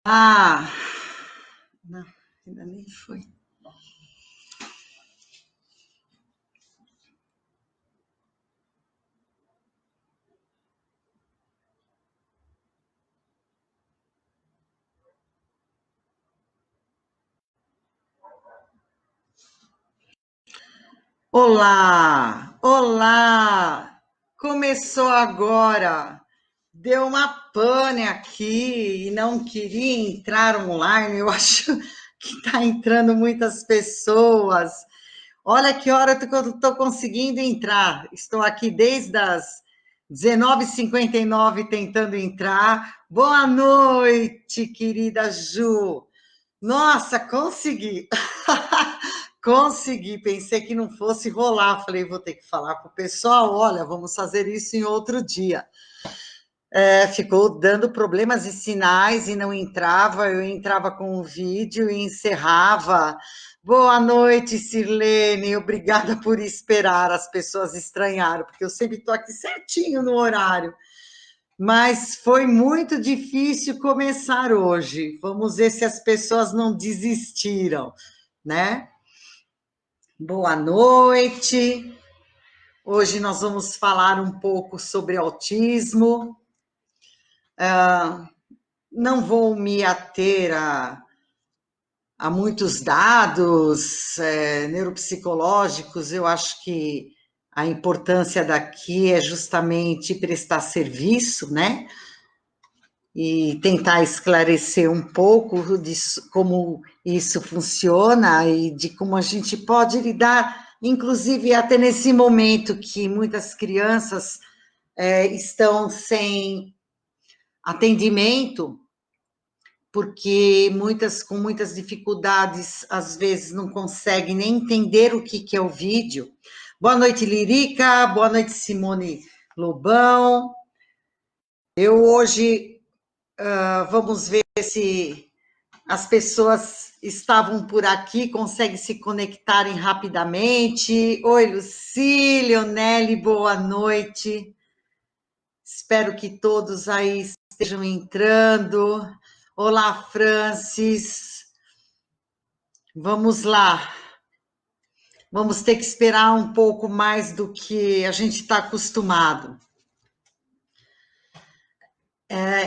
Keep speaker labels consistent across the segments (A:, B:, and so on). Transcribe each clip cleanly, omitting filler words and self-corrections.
A: Ah, não, ainda nem foi. Olá, olá! Começou agora. Deu uma pane aqui e não queria entrar online. Eu acho que está entrando muitas pessoas. Olha que hora que eu estou conseguindo entrar. Estou aqui desde as 19h59 tentando entrar. Boa noite, querida Ju. Nossa, consegui! Consegui, pensei que não fosse rolar. Falei, vou ter que falar para o pessoal: olha, vamos fazer isso em outro dia. Ficou dando problemas de sinais e não entrava. Eu entrava com o vídeo e encerrava. Boa noite, Sirlene. Obrigada por esperar. As pessoas estranharam, porque eu sempre estou aqui certinho no horário. Mas foi muito difícil começar hoje. Vamos ver se as pessoas não desistiram, né? Boa noite. Hoje nós vamos falar um pouco sobre autismo. Não vou me ater a muitos dados neuropsicológicos. Eu acho que a importância daqui é justamente prestar serviço, né? E tentar esclarecer um pouco de como isso funciona e de como a gente pode lidar, inclusive até nesse momento que muitas crianças estão sem atendimento, porque muitas com muitas dificuldades, às vezes não conseguem nem entender o que é o vídeo. Boa noite, Lirica. Boa noite, Simone Lobão. Eu hoje vamos ver se as pessoas estavam por aqui, conseguem se conectarem rapidamente. Oi, Lucília, Nelly, boa noite. Espero que todos aí estejam entrando. Olá, Francis. Vamos lá. Vamos ter que esperar um pouco mais do que a gente está acostumado.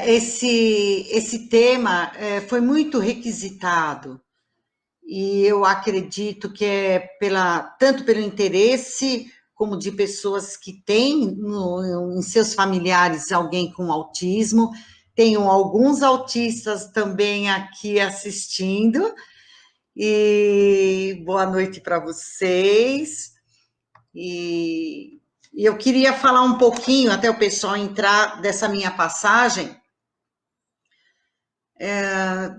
A: Esse tema foi muito requisitado. E eu acredito que é tanto pelo interesse, como de pessoas que têm em seus familiares alguém com autismo. Tenho alguns autistas também aqui assistindo. E boa noite para vocês. E eu queria falar um pouquinho, até o pessoal entrar, dessa minha passagem.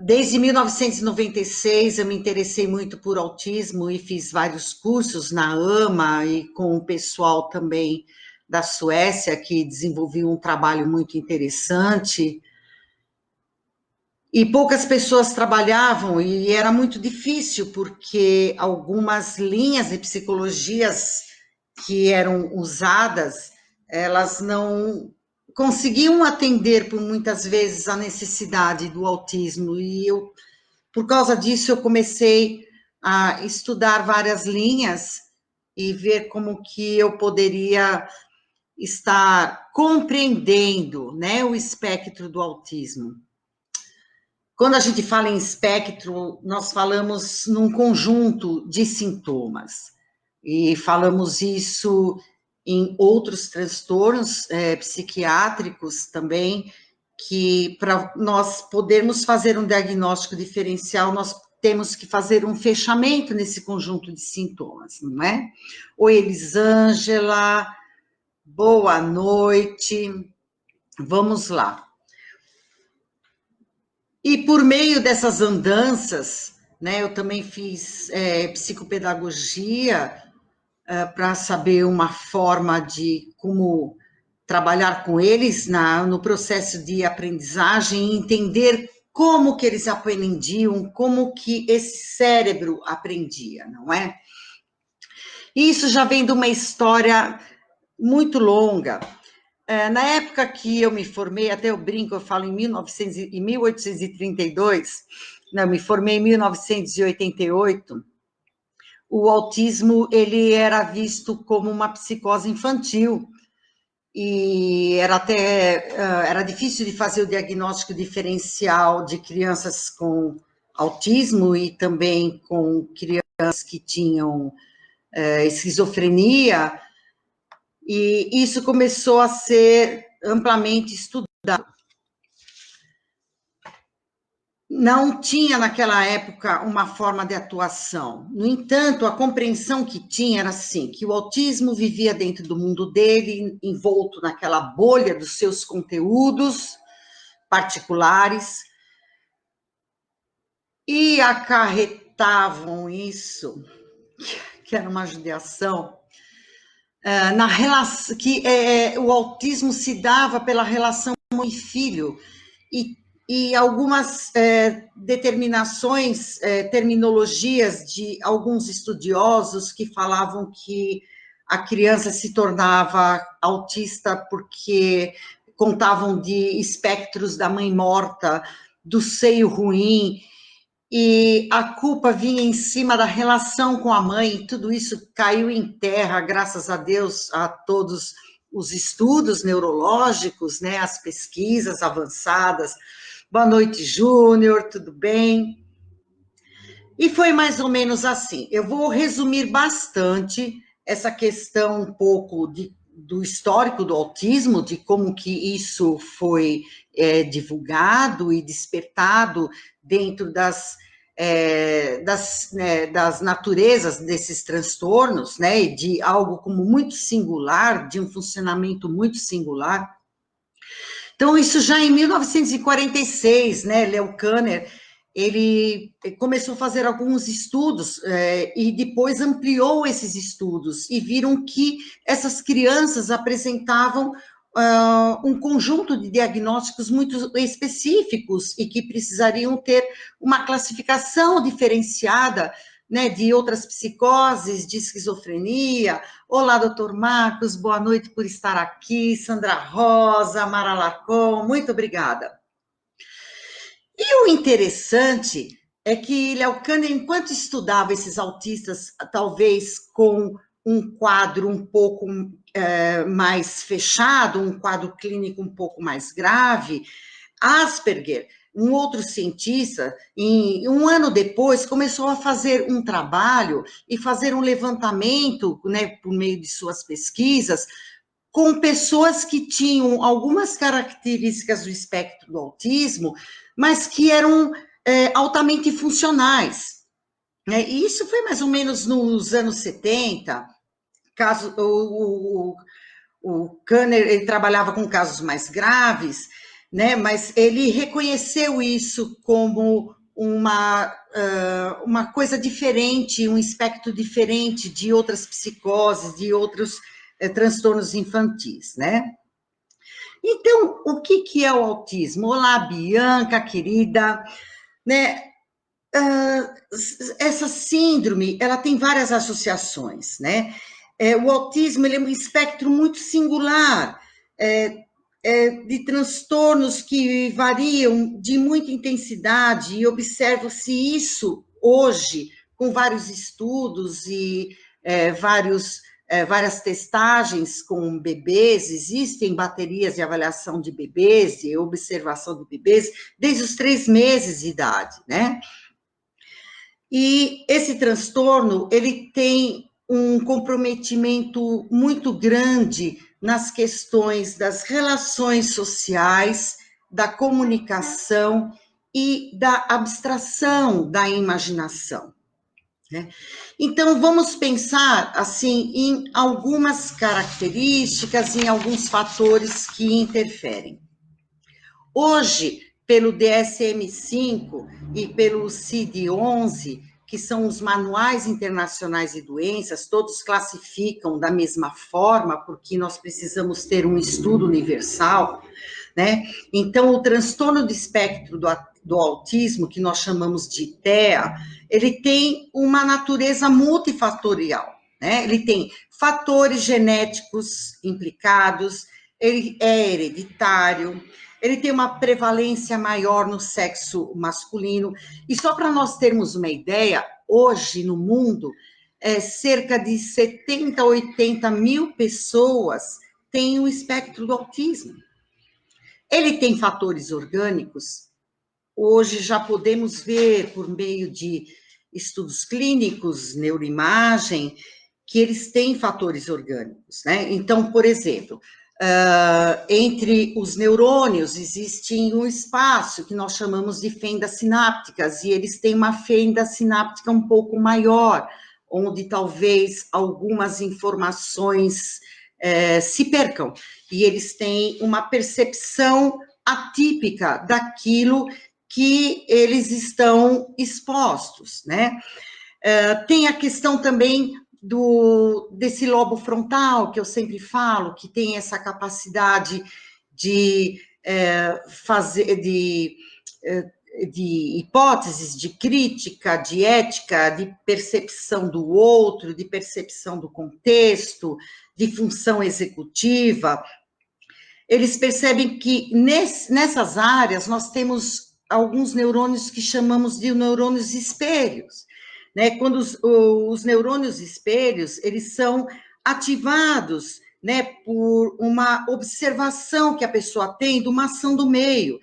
A: Desde 1996 eu me interessei muito por autismo e fiz vários cursos na AMA e com o pessoal também da Suécia, que desenvolveu um trabalho muito interessante. E poucas pessoas trabalhavam e era muito difícil, porque algumas linhas de psicologias que eram usadas, elas não conseguiam atender por muitas vezes a necessidade do autismo. E eu, por causa disso, eu comecei a estudar várias linhas e ver como que eu poderia estar compreendendo, né, o espectro do autismo. Quando a gente fala em espectro, nós falamos num conjunto de sintomas. E falamos isso em outros transtornos psiquiátricos também, que para nós podermos fazer um diagnóstico diferencial, nós temos que fazer um fechamento nesse conjunto de sintomas, não é? Oi, Elisângela, boa noite. Vamos lá. E por meio dessas andanças, né, eu também fiz psicopedagogia para saber uma forma de como trabalhar com eles no processo de aprendizagem e entender como que eles aprendiam, como que esse cérebro aprendia, não é? E isso já vem de uma história muito longa. Na época que eu me formei, até eu brinco, eu falo em 1832, não, eu me formei em 1988, o autismo ele era visto como uma psicose infantil, e era difícil de fazer o diagnóstico diferencial de crianças com autismo e também com crianças que tinham esquizofrenia, e isso começou a ser amplamente estudado. Não tinha naquela época uma forma de atuação. No entanto, a compreensão que tinha era assim, que o autismo vivia dentro do mundo dele, envolto naquela bolha dos seus conteúdos particulares, e acarretavam isso, que era uma judiação, na relação que o autismo se dava pela relação mãe e filho, e algumas determinações, terminologias de alguns estudiosos que falavam que a criança se tornava autista porque contavam de espectros da mãe morta, do seio ruim, e a culpa vinha em cima da relação com a mãe, e tudo isso caiu em terra, graças a Deus, a todos os estudos neurológicos, né, as pesquisas avançadas. Boa noite, Júnior, tudo bem? E foi mais ou menos assim. Eu vou resumir bastante essa questão um pouco do histórico do autismo, de como que isso foi divulgado e despertado dentro das naturezas desses transtornos, né, de algo como muito singular, de um funcionamento muito singular. Então, isso já em 1946, né, Leo Kanner, ele começou a fazer alguns estudos e depois ampliou esses estudos e viram que essas crianças apresentavam um conjunto de diagnósticos muito específicos e que precisariam ter uma classificação diferenciada, né, de outras psicoses, de esquizofrenia. Olá, doutor Marcos, boa noite por estar aqui. Sandra Rosa, Mara Lacon, muito obrigada. E o interessante é que Léo Kanner, enquanto estudava esses autistas, talvez com um quadro um pouco mais fechado, um quadro clínico um pouco mais grave, Asperger, um outro cientista, um ano depois, começou a fazer um trabalho e fazer um levantamento, né, por meio de suas pesquisas, com pessoas que tinham algumas características do espectro do autismo, mas que eram altamente funcionais, né? E isso foi mais ou menos nos anos 70, caso o Kanner, ele trabalhava com casos mais graves, né? Mas ele reconheceu isso como uma coisa diferente, um espectro diferente de outras psicoses, de outros transtornos infantis, né? Então, o que é o autismo? Olá, Bianca, querida, né? Essa síndrome, ela tem várias associações, né? O autismo, ele é um espectro muito singular, de transtornos que variam de muita intensidade, e observa-se isso hoje, com vários estudos e várias testagens com bebês, existem baterias de avaliação de bebês, e observação de bebês, desde os 3 meses de idade, né? E esse transtorno, ele tem um comprometimento muito grande nas questões das relações sociais, da comunicação e da abstração da imaginação, né? Então, vamos pensar, assim, em algumas características, em alguns fatores que interferem. Hoje, pelo DSM-5 e pelo CID-11, que são os manuais internacionais de doenças, todos classificam da mesma forma, porque nós precisamos ter um estudo universal, né? Então, o transtorno do espectro do autismo, que nós chamamos de TEA, ele tem uma natureza multifatorial, né? Ele tem fatores genéticos implicados, ele é hereditário, ele tem uma prevalência maior no sexo masculino. E só para nós termos uma ideia, hoje no mundo, cerca de 70, 80 mil pessoas têm o espectro do autismo. Ele tem fatores orgânicos. Hoje já podemos ver, por meio de estudos clínicos, neuroimagem, que eles têm fatores orgânicos, né? Então, por exemplo, entre os neurônios existe um espaço que nós chamamos de fendas sinápticas, e eles têm uma fenda sináptica um pouco maior, onde talvez algumas informações se percam, e eles têm uma percepção atípica daquilo que eles estão expostos, né? Tem a questão também desse lobo frontal, que eu sempre falo, que tem essa capacidade de fazer, de hipóteses, de crítica, de ética, de percepção do outro, de percepção do contexto, de função executiva. Eles percebem que nessas áreas nós temos alguns neurônios que chamamos de neurônios espelhos, né? Quando os neurônios espelhos, eles são ativados, né, por uma observação que a pessoa tem de uma ação do meio,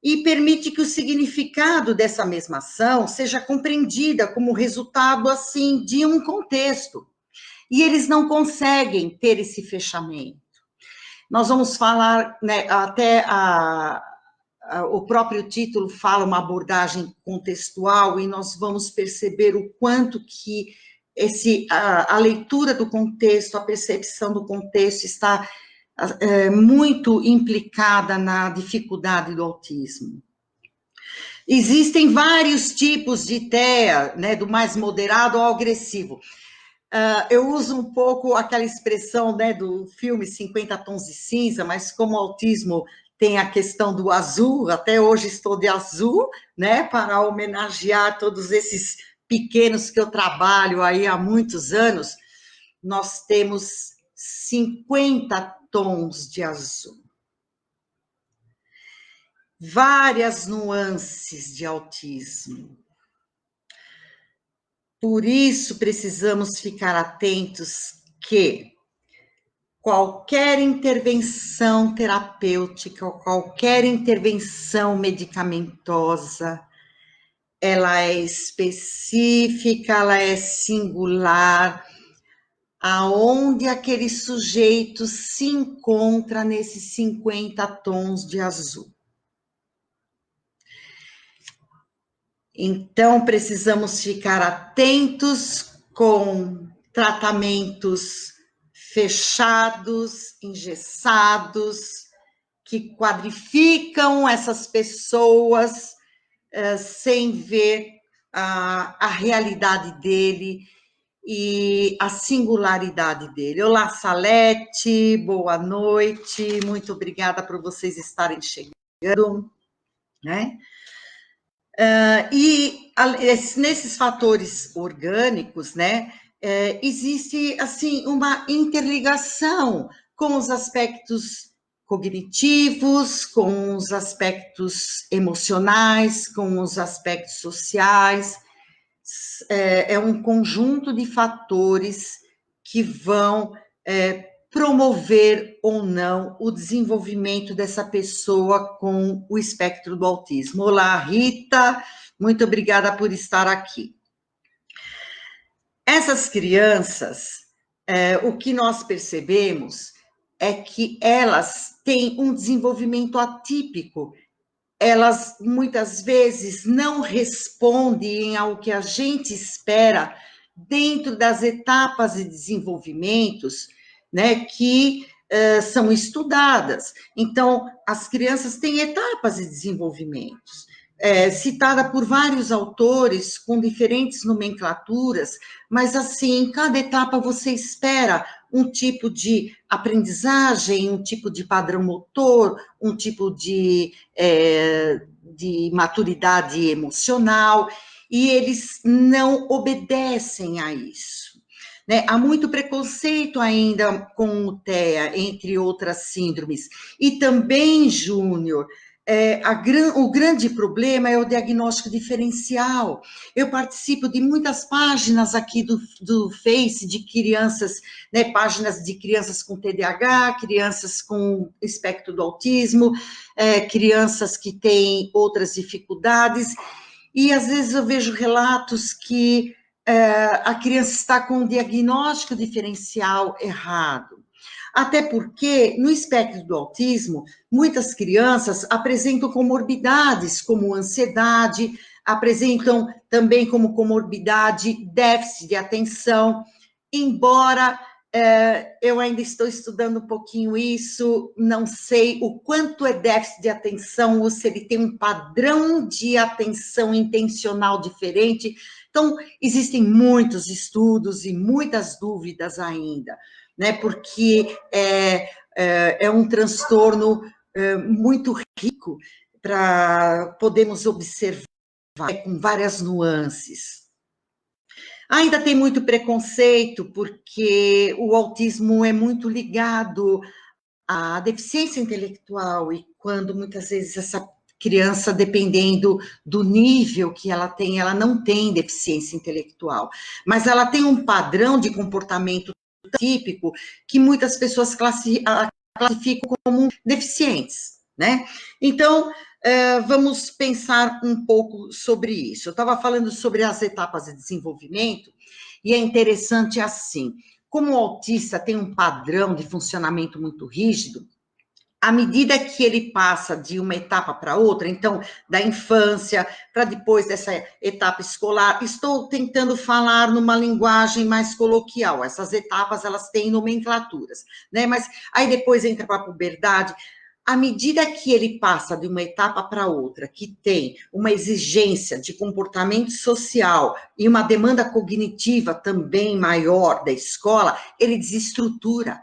A: e permite que o significado dessa mesma ação seja compreendida como resultado, assim, de um contexto. E eles não conseguem ter esse fechamento. Nós vamos falar, né, até o próprio título fala uma abordagem contextual, e nós vamos perceber o quanto que a leitura do contexto, a percepção do contexto está muito implicada na dificuldade do autismo. Existem vários tipos de TEA, né, do mais moderado ao agressivo. Eu uso um pouco aquela expressão, né, do filme 50 Tons de Cinza, mas como o autismo tem a questão do azul, até hoje estou de azul, né, para homenagear todos esses pequenos que eu trabalho aí há muitos anos. Nós temos 50 tons de azul. Várias nuances de autismo. Por isso, precisamos ficar atentos que qualquer intervenção terapêutica, qualquer intervenção medicamentosa, ela é específica, ela é singular, aonde aquele sujeito se encontra nesses 50 tons de azul. Então, precisamos ficar atentos com tratamentos fechados, engessados, que quadrificam essas pessoas sem ver a realidade dele e a singularidade dele. Olá, Salete, boa noite, muito obrigada por vocês estarem chegando, né? E nesses fatores orgânicos, né, existe, assim, uma interligação com os aspectos cognitivos, com os aspectos emocionais, com os aspectos sociais. É um conjunto de fatores que vão promover ou não o desenvolvimento dessa pessoa com o espectro do autismo. Olá, Rita, muito obrigada por estar aqui. Essas crianças, o que nós percebemos é que elas têm um desenvolvimento atípico. Elas, muitas vezes, não respondem ao que a gente espera dentro das etapas de desenvolvimentos, né, que são estudadas. Então, as crianças têm etapas de desenvolvimento, citada por vários autores, com diferentes nomenclaturas, mas, assim, em cada etapa você espera um tipo de aprendizagem, um tipo de padrão motor, um tipo de maturidade emocional, e eles não obedecem a isso. né? Há muito preconceito ainda com o TEA, entre outras síndromes. E também, Júnior, o grande problema é o diagnóstico diferencial. Eu participo de muitas páginas aqui do Face de crianças, né, páginas de crianças com TDAH, crianças com espectro do autismo, crianças que têm outras dificuldades, e às vezes eu vejo relatos que a criança está com um diagnóstico diferencial errado. Até porque, no espectro do autismo, muitas crianças apresentam comorbidades, como ansiedade, apresentam também como comorbidade déficit de atenção, embora eu ainda estou estudando um pouquinho isso, não sei o quanto é déficit de atenção, ou se ele tem um padrão de atenção intencional diferente. Então, existem muitos estudos e muitas dúvidas ainda, né? Porque é um transtorno muito rico para podermos observar com várias nuances. Ainda tem muito preconceito, porque o autismo é muito ligado à deficiência intelectual, e quando muitas vezes essa criança, dependendo do nível que ela tem, ela não tem deficiência intelectual, mas ela tem um padrão de comportamento típico que muitas pessoas classificam como deficientes, né? Então, vamos pensar um pouco sobre isso. Eu estava falando sobre as etapas de desenvolvimento, e é interessante assim, como o autista tem um padrão de funcionamento muito rígido, à medida que ele passa de uma etapa para outra, então, da infância para depois dessa etapa escolar, estou tentando falar numa linguagem mais coloquial, essas etapas, elas têm nomenclaturas, né, mas aí depois entra para a puberdade. À medida que ele passa de uma etapa para outra, que tem uma exigência de comportamento social e uma demanda cognitiva também maior da escola, ele desestrutura,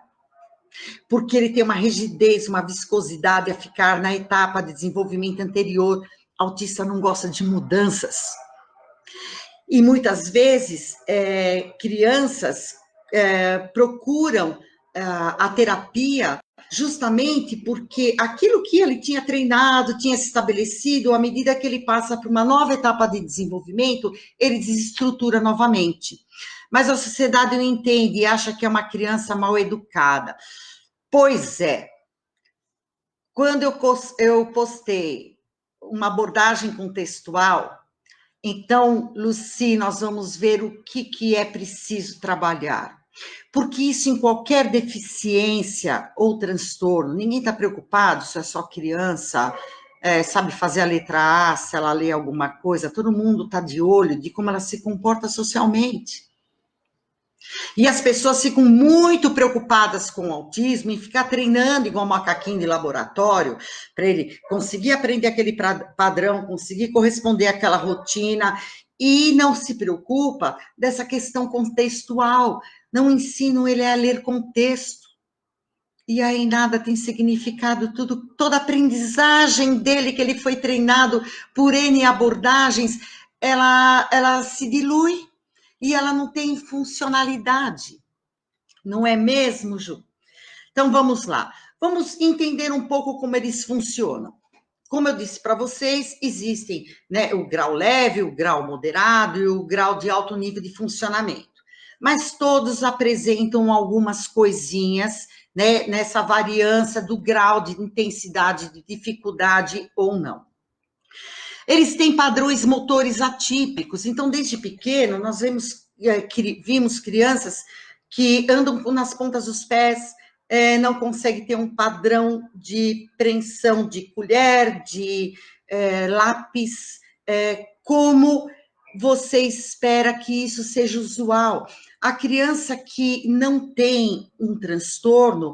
A: porque ele tem uma rigidez, uma viscosidade a ficar na etapa de desenvolvimento anterior. Autista não gosta de mudanças. E muitas vezes, crianças procuram a terapia justamente porque aquilo que ele tinha treinado, tinha se estabelecido, à medida que ele passa para uma nova etapa de desenvolvimento, ele desestrutura novamente. Mas a sociedade não entende e acha que é uma criança mal educada. Pois é, quando eu postei uma abordagem contextual, então, Luci, nós vamos ver o que é preciso trabalhar. Porque isso em qualquer deficiência ou transtorno, ninguém está preocupado se é só criança, sabe fazer a letra A, se ela lê alguma coisa, todo mundo está de olho de como ela se comporta socialmente. E as pessoas ficam muito preocupadas com o autismo e ficar treinando igual um macaquinho de laboratório, para ele conseguir aprender aquele padrão, conseguir corresponder àquela rotina, e não se preocupa dessa questão contextual, não ensinam ele a ler contexto. E aí nada tem significado, toda a aprendizagem dele, que ele foi treinado por N abordagens, ela se dilui e ela não tem funcionalidade. Não é mesmo, Ju? Então, vamos lá. Vamos entender um pouco como eles funcionam. Como eu disse para vocês, existem, né, o grau leve, o grau moderado e o grau de alto nível de funcionamento. Mas todos apresentam algumas coisinhas, né, nessa variância do grau de intensidade, de dificuldade ou não. Eles têm padrões motores atípicos, então, desde pequeno, nós vimos crianças que andam nas pontas dos pés, não conseguem ter um padrão de preensão de colher, de lápis, como você espera que isso seja usual. A criança que não tem um transtorno,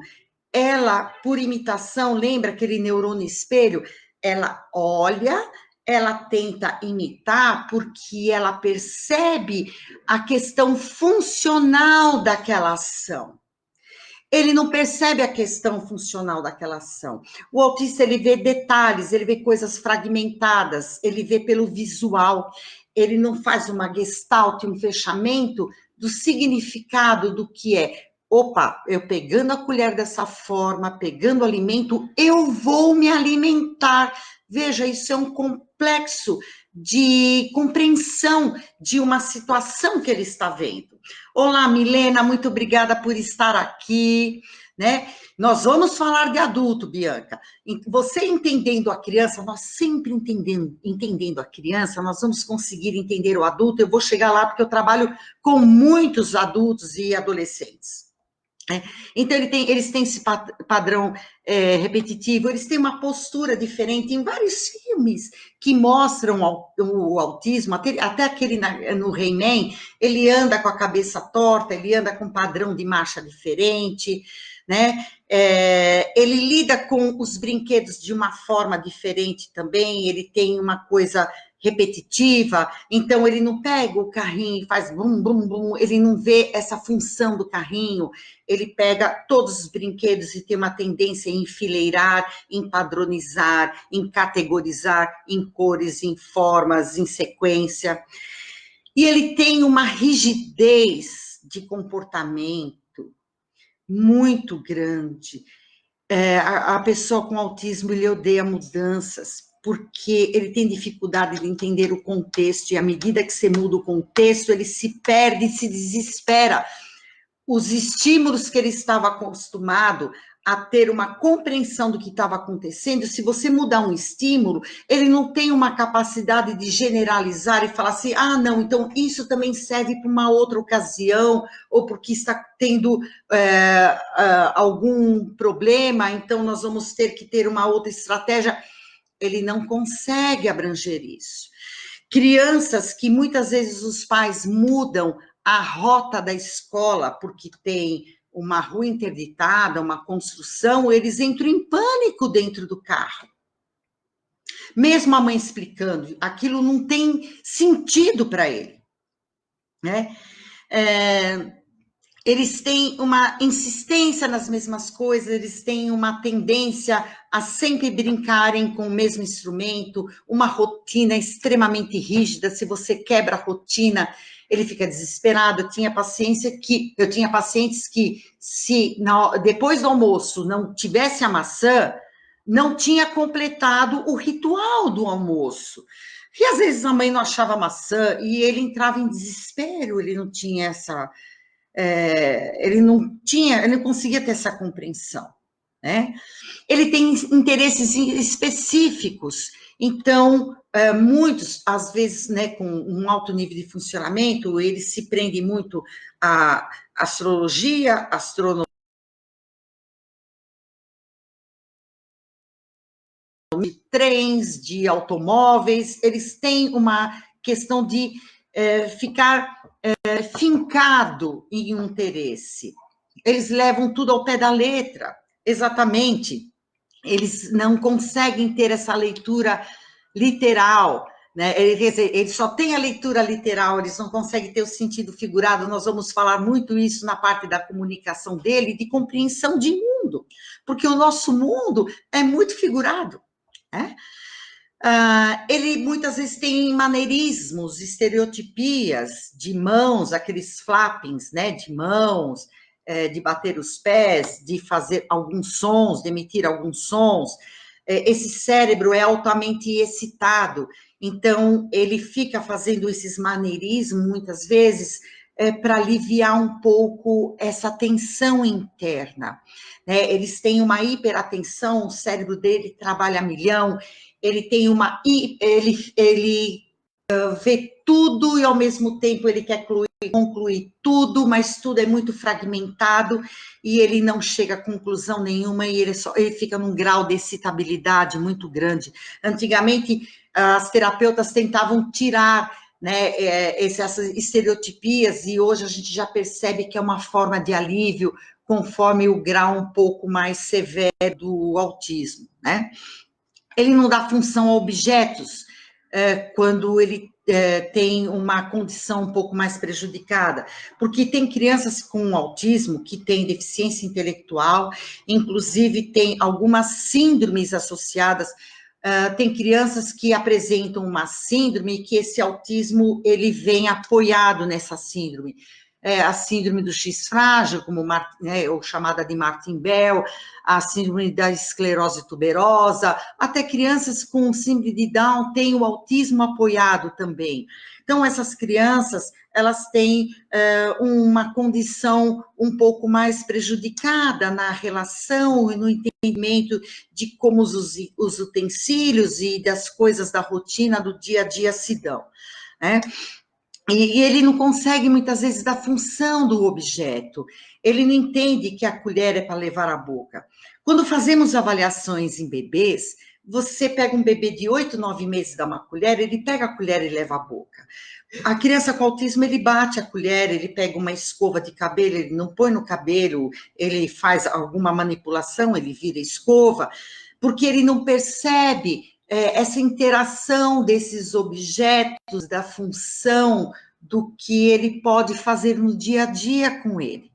A: ela, por imitação, lembra aquele neurônio espelho? Ela olha, ela tenta imitar, porque ela percebe a questão funcional daquela ação. Ele não percebe a questão funcional daquela ação. O autista, ele vê detalhes, ele vê coisas fragmentadas, ele vê pelo visual, ele não faz uma gestalt, um fechamento do significado do que é. Opa, eu pegando a colher dessa forma, pegando o alimento, eu vou me alimentar. Veja, isso é um complexo de compreensão de uma situação que ele está vendo. Olá, Milena, muito obrigada por estar aqui, né? Nós vamos falar de adulto, Bianca. Você entendendo a criança, nós sempre entendendo a criança, nós vamos conseguir entender o adulto. Eu vou chegar lá porque eu trabalho com muitos adultos e adolescentes. Então, eles têm esse padrão repetitivo, eles têm uma postura diferente em vários filmes que mostram o autismo, até aquele no He-Man, ele anda com a cabeça torta, ele anda com um padrão de marcha diferente, né? Ele lida com os brinquedos de uma forma diferente também, ele tem uma coisa repetitiva, então ele não pega o carrinho e faz bum, bum, bum, ele não vê essa função do carrinho, ele pega todos os brinquedos e tem uma tendência em enfileirar, em padronizar, em categorizar, em cores, em formas, em sequência. E ele tem uma rigidez de comportamento muito grande. A pessoa com autismo, ele odeia mudanças, porque ele tem dificuldade de entender o contexto, e à medida que você muda o contexto, ele se perde, se desespera. Os estímulos que ele estava acostumado a ter uma compreensão do que estava acontecendo, se você mudar um estímulo, ele não tem uma capacidade de generalizar e falar assim, ah, não, então isso também serve para uma outra ocasião, ou porque está tendo algum problema, então nós vamos ter que ter uma outra estratégia. Ele não consegue abranger isso. Crianças que muitas vezes os pais mudam a rota da escola porque tem uma rua interditada, uma construção, eles entram em pânico dentro do carro. Mesmo a mãe explicando, aquilo não tem sentido para ele, né? Eles têm uma insistência nas mesmas coisas, eles têm uma tendência a sempre brincarem com o mesmo instrumento, uma rotina extremamente rígida. Se você quebra a rotina, ele fica desesperado. Eu tinha pacientes que, se depois do almoço não tivesse a maçã, não tinha completado o ritual do almoço. E às vezes a mãe não achava maçã e ele entrava em desespero, ele não tinha essa. Ele não conseguia ter essa compreensão, né? Ele tem interesses específicos, então, muitos, às vezes, né, com um alto nível de funcionamento, ele se prende muito à astrologia, astronomia, de trens, de automóveis, eles têm uma questão de ficar fincado em um interesse. Eles levam tudo ao pé da letra, exatamente. Eles não conseguem ter essa leitura literal, né? Quer dizer, eles só têm a leitura literal, eles não conseguem ter o sentido figurado. Nós vamos falar muito isso na parte da comunicação dele, de compreensão de mundo, porque o nosso mundo é muito figurado, né? Ele muitas vezes tem maneirismos, estereotipias de mãos, aqueles flappings, né, de mãos, de bater os pés, de fazer alguns sons, de emitir alguns sons. Esse cérebro é altamente excitado, então ele fica fazendo esses maneirismos, muitas vezes, para aliviar um pouco essa tensão interna, né? Eles têm uma hiperatenção, o cérebro dele trabalha a milhão, ele tem ele vê tudo e ao mesmo tempo ele quer concluir tudo, mas tudo é muito fragmentado e ele não chega a conclusão nenhuma e ele fica num grau de excitabilidade muito grande. Antigamente, as terapeutas tentavam tirar, né, essas estereotipias e hoje a gente já percebe que é uma forma de alívio conforme o grau um pouco mais severo do autismo, né? Ele não dá função a objetos quando ele tem uma condição um pouco mais prejudicada, porque tem crianças com autismo que têm deficiência intelectual, inclusive tem algumas síndromes associadas, tem crianças que apresentam uma síndrome e que esse autismo ele vem apoiado nessa síndrome. a síndrome do X frágil, como, ou chamada de Martin-Bell, a síndrome da esclerose tuberosa, até crianças com síndrome de Down têm o autismo apoiado também. Então, essas crianças, elas têm uma condição um pouco mais prejudicada na relação e no entendimento de como os utensílios e das coisas da rotina do dia a dia se dão, né? E ele não consegue, muitas vezes, dar função do objeto. Ele não entende que a colher é para levar à boca. Quando fazemos avaliações em bebês, você pega um bebê de 8, 9 meses, dá uma colher, ele pega a colher e leva à boca. A criança com autismo, ele bate a colher, ele pega uma escova de cabelo, ele não põe no cabelo, ele faz alguma manipulação, ele vira escova, porque ele não percebe essa interação desses objetos, da função, do que ele pode fazer no dia a dia com ele.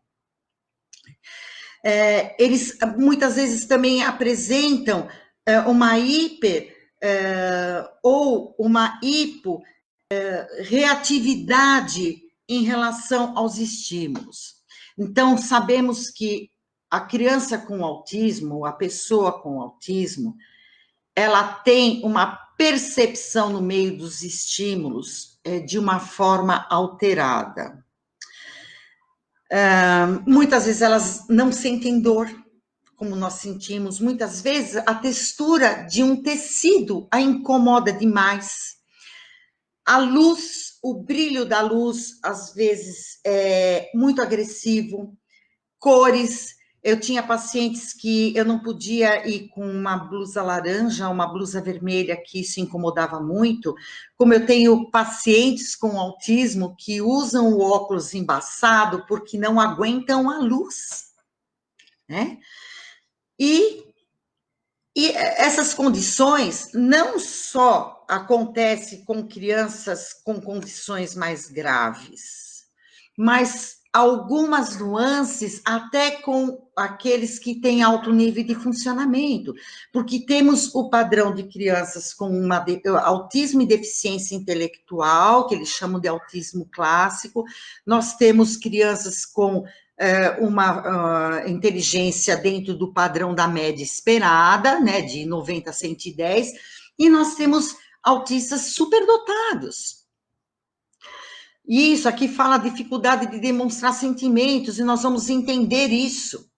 A: Eles muitas vezes também apresentam uma hiper ou uma hipo reatividade em relação aos estímulos. Então, sabemos que a criança com autismo, a pessoa com autismo, ela tem uma percepção no meio dos estímulos de uma forma alterada. Muitas vezes elas não sentem dor, como nós sentimos. Muitas vezes a textura de um tecido a incomoda demais. A luz, o brilho da luz, às vezes, é muito agressivo. Cores, eu tinha pacientes que eu não podia ir com uma blusa laranja, uma blusa vermelha, que isso incomodava muito. Como eu tenho pacientes com autismo que usam o óculos embaçado porque não aguentam a luz, né? E essas condições não só acontecem com crianças com condições mais graves, mas algumas nuances até com aqueles que têm alto nível de funcionamento, porque temos o padrão de crianças com autismo e deficiência intelectual, que eles chamam de autismo clássico, nós temos crianças com uma inteligência dentro do padrão da média esperada, né, de 90 a 110, e nós temos autistas superdotados. E isso aqui fala a dificuldade de demonstrar sentimentos, e nós vamos entender isso,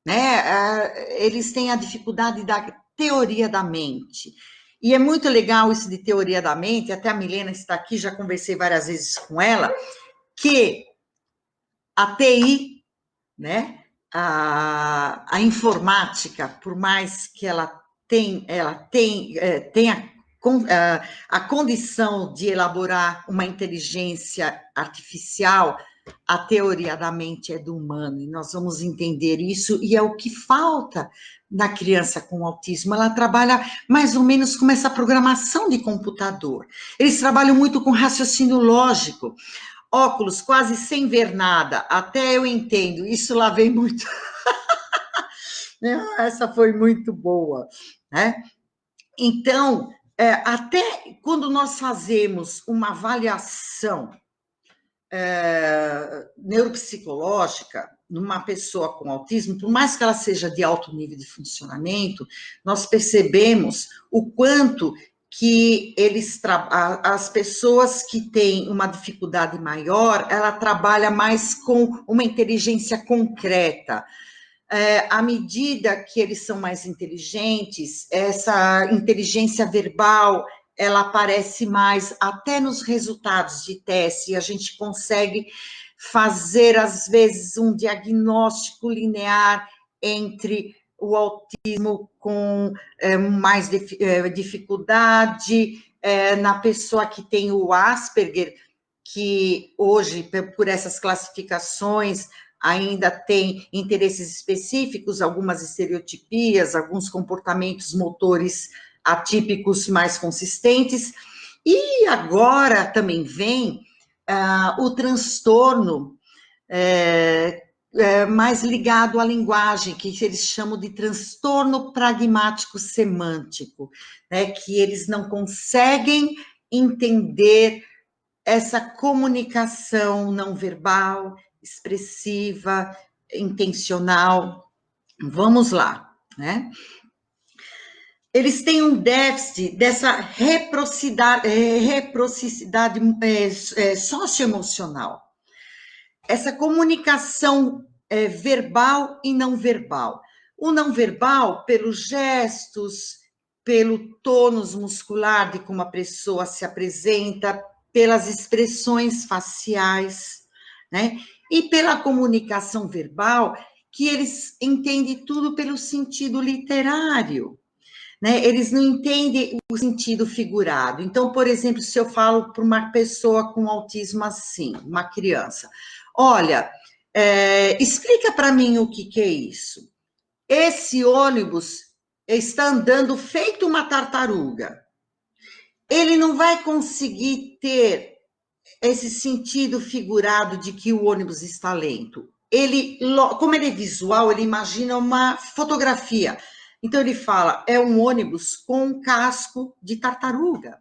A: né? Eles têm a dificuldade da teoria da mente. E é muito legal isso de teoria da mente, até a Milena está aqui, já conversei várias vezes com ela, que a TI, né? A informática, por mais que ela tenha a condição de elaborar uma inteligência artificial, a teoria da mente é do humano, e nós vamos entender isso, e é o que falta na criança com autismo. Ela trabalha mais ou menos com essa programação de computador. Eles trabalham muito com raciocínio lógico. Óculos quase sem ver nada, até eu entendo, isso lá vem muito. Essa foi muito boa, né? Então, até quando nós fazemos uma avaliação neuropsicológica numa pessoa com autismo, por mais que ela seja de alto nível de funcionamento, nós percebemos o quanto que as pessoas que têm uma dificuldade maior, ela trabalha mais com uma inteligência concreta. À medida que eles são mais inteligentes, essa inteligência verbal, ela aparece mais até nos resultados de teste, e a gente consegue fazer, às vezes, um diagnóstico linear entre o autismo com mais dificuldade, na pessoa que tem o Asperger, que hoje, por essas classificações, ainda tem interesses específicos, algumas estereotipias, alguns comportamentos motores atípicos mais consistentes, e agora também vem o transtorno mais ligado à linguagem, que eles chamam de transtorno pragmático semântico, né, que eles não conseguem entender essa comunicação não verbal, expressiva, intencional. Vamos lá, né? Eles têm um déficit dessa reciprocidade socioemocional. Essa comunicação verbal e não verbal. O não verbal, pelos gestos, pelo tônus muscular de como a pessoa se apresenta, pelas expressões faciais, né? E pela comunicação verbal, que eles entendem tudo pelo sentido literário, né? Eles não entendem o sentido figurado. Então, por exemplo, se eu falo para uma pessoa com autismo assim, uma criança, olha, explica para mim o que é isso. Esse ônibus está andando feito uma tartaruga. Ele não vai conseguir ter esse sentido figurado de que o ônibus está lento. Ele, como ele é visual, ele imagina uma fotografia. Então ele fala, é um ônibus com um casco de tartaruga.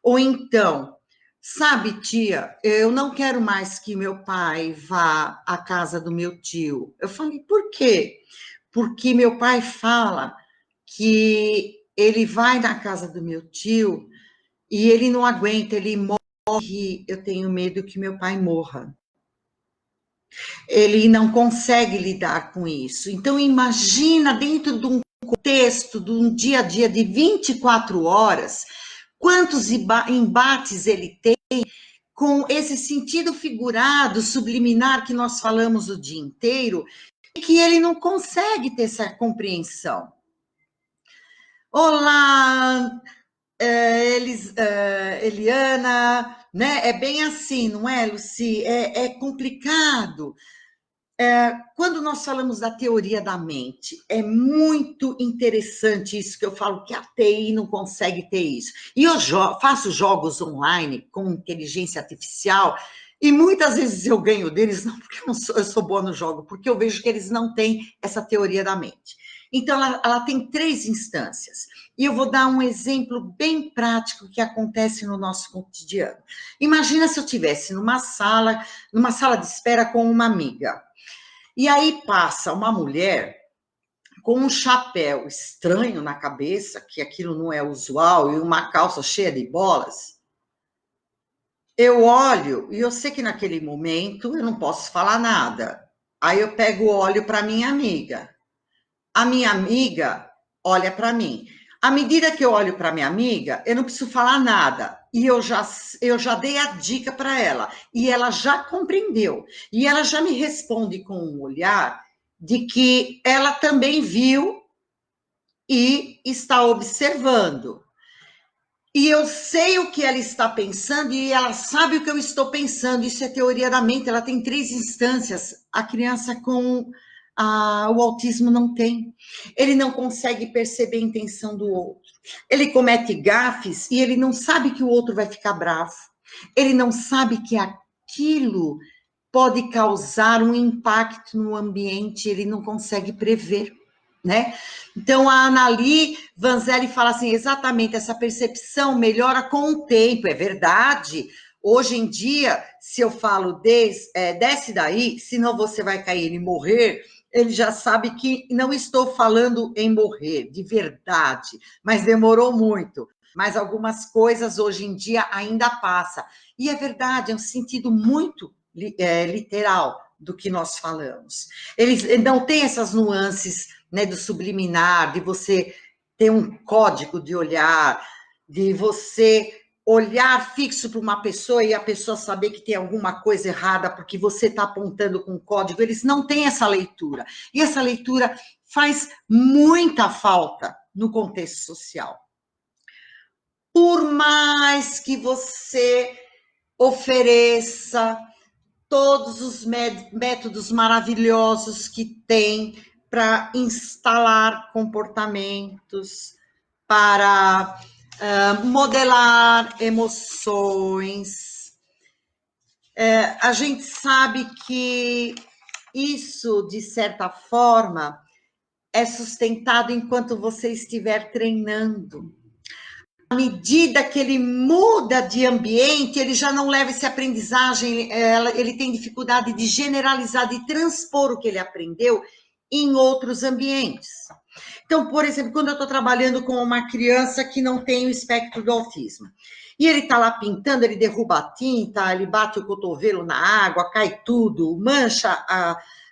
A: Ou então, sabe, tia, eu não quero mais que meu pai vá à casa do meu tio. Eu falei, por quê? Porque meu pai fala que ele vai na casa do meu tio e ele não aguenta, ele morre, eu tenho medo que meu pai morra. Ele não consegue lidar com isso. Então, imagina dentro de um contexto, de um dia a dia de 24 horas, quantos embates ele tem com esse sentido figurado, subliminar que nós falamos o dia inteiro, e que ele não consegue ter essa compreensão. Olá, Eliana, né? É bem assim, não é, Luci? É complicado. Quando nós falamos da teoria da mente, é muito interessante isso que eu falo, que a TI não consegue ter isso. E eu faço jogos online com inteligência artificial, e muitas vezes eu ganho deles, não porque eu sou boa no jogo, porque eu vejo que eles não têm essa teoria da mente. Então, ela tem 3 instâncias. E eu vou dar um exemplo bem prático que acontece no nosso cotidiano. Imagina se eu estivesse numa sala de espera com uma amiga. E aí passa uma mulher com um chapéu estranho na cabeça, que aquilo não é usual, e uma calça cheia de bolas. Eu olho e eu sei que naquele momento eu não posso falar nada. Aí eu pego o olho para minha amiga. A minha amiga olha para mim. À medida que eu olho para minha amiga, eu não preciso falar nada. E eu já dei a dica para ela. E ela já compreendeu. E ela já me responde com um olhar de que ela também viu e está observando. E eu sei o que ela está pensando e ela sabe o que eu estou pensando. Isso é teoria da mente. Ela tem 3 instâncias. A criança com o autismo não tem. Ele não consegue perceber a intenção do outro. Ele comete gafes e ele não sabe que o outro vai ficar bravo. Ele não sabe que aquilo pode causar um impacto no ambiente. Ele não consegue prever. Né? Então, a Anali Vanzelli fala assim, exatamente, essa percepção melhora com o tempo, é verdade. Hoje em dia, se eu falo desce daí, senão você vai cair e morrer, ele já sabe que não estou falando em morrer, de verdade, mas demorou muito. Mas algumas coisas hoje em dia ainda passa. E é verdade, é um sentido muito literal do que nós falamos. Eles não têm essas nuances, né, do subliminar, de você ter um código de olhar, de você olhar fixo para uma pessoa e a pessoa saber que tem alguma coisa errada porque você está apontando com código. Eles não têm essa leitura. E essa leitura faz muita falta no contexto social. Por mais que você ofereça todos os métodos maravilhosos que tem para instalar comportamentos, para modelar emoções. A gente sabe que isso, de certa forma, é sustentado enquanto você estiver treinando. à medida que ele muda de ambiente, ele já não leva essa aprendizagem, ele tem dificuldade de generalizar, de transpor o que ele aprendeu em outros ambientes. Então, por exemplo, quando eu estou trabalhando com uma criança que não tem o espectro do autismo, e ele está lá pintando, ele derruba a tinta, ele bate o cotovelo na água, cai tudo, mancha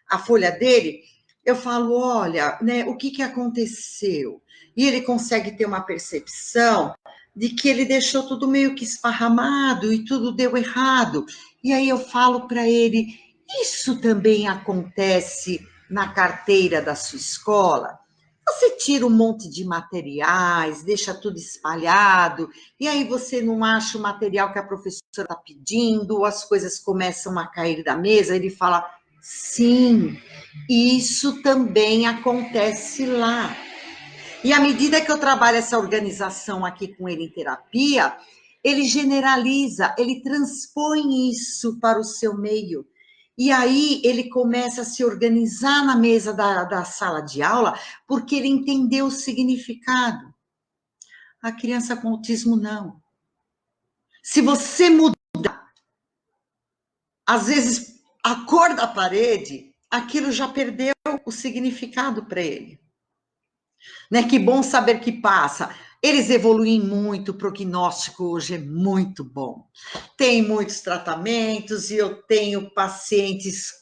A: a folha dele, eu falo, olha, né, o que aconteceu? E ele consegue ter uma percepção de que ele deixou tudo meio que esparramado e tudo deu errado. E aí eu falo para ele, isso também acontece na carteira da sua escola? Você tira um monte de materiais, deixa tudo espalhado, e aí você não acha o material que a professora está pedindo, as coisas começam a cair da mesa. Ele fala, sim, isso também acontece lá. E à medida que eu trabalho essa organização aqui com ele em terapia, ele generaliza, ele transpõe isso para o seu meio. E aí ele começa a se organizar na mesa da sala de aula, porque ele entendeu o significado. A criança com autismo, não. Se você muda, às vezes, a cor da parede, aquilo já perdeu o significado para ele. Né? Que bom saber que passa. Eles evoluem muito, o prognóstico hoje é muito bom. Tem muitos tratamentos e eu tenho pacientes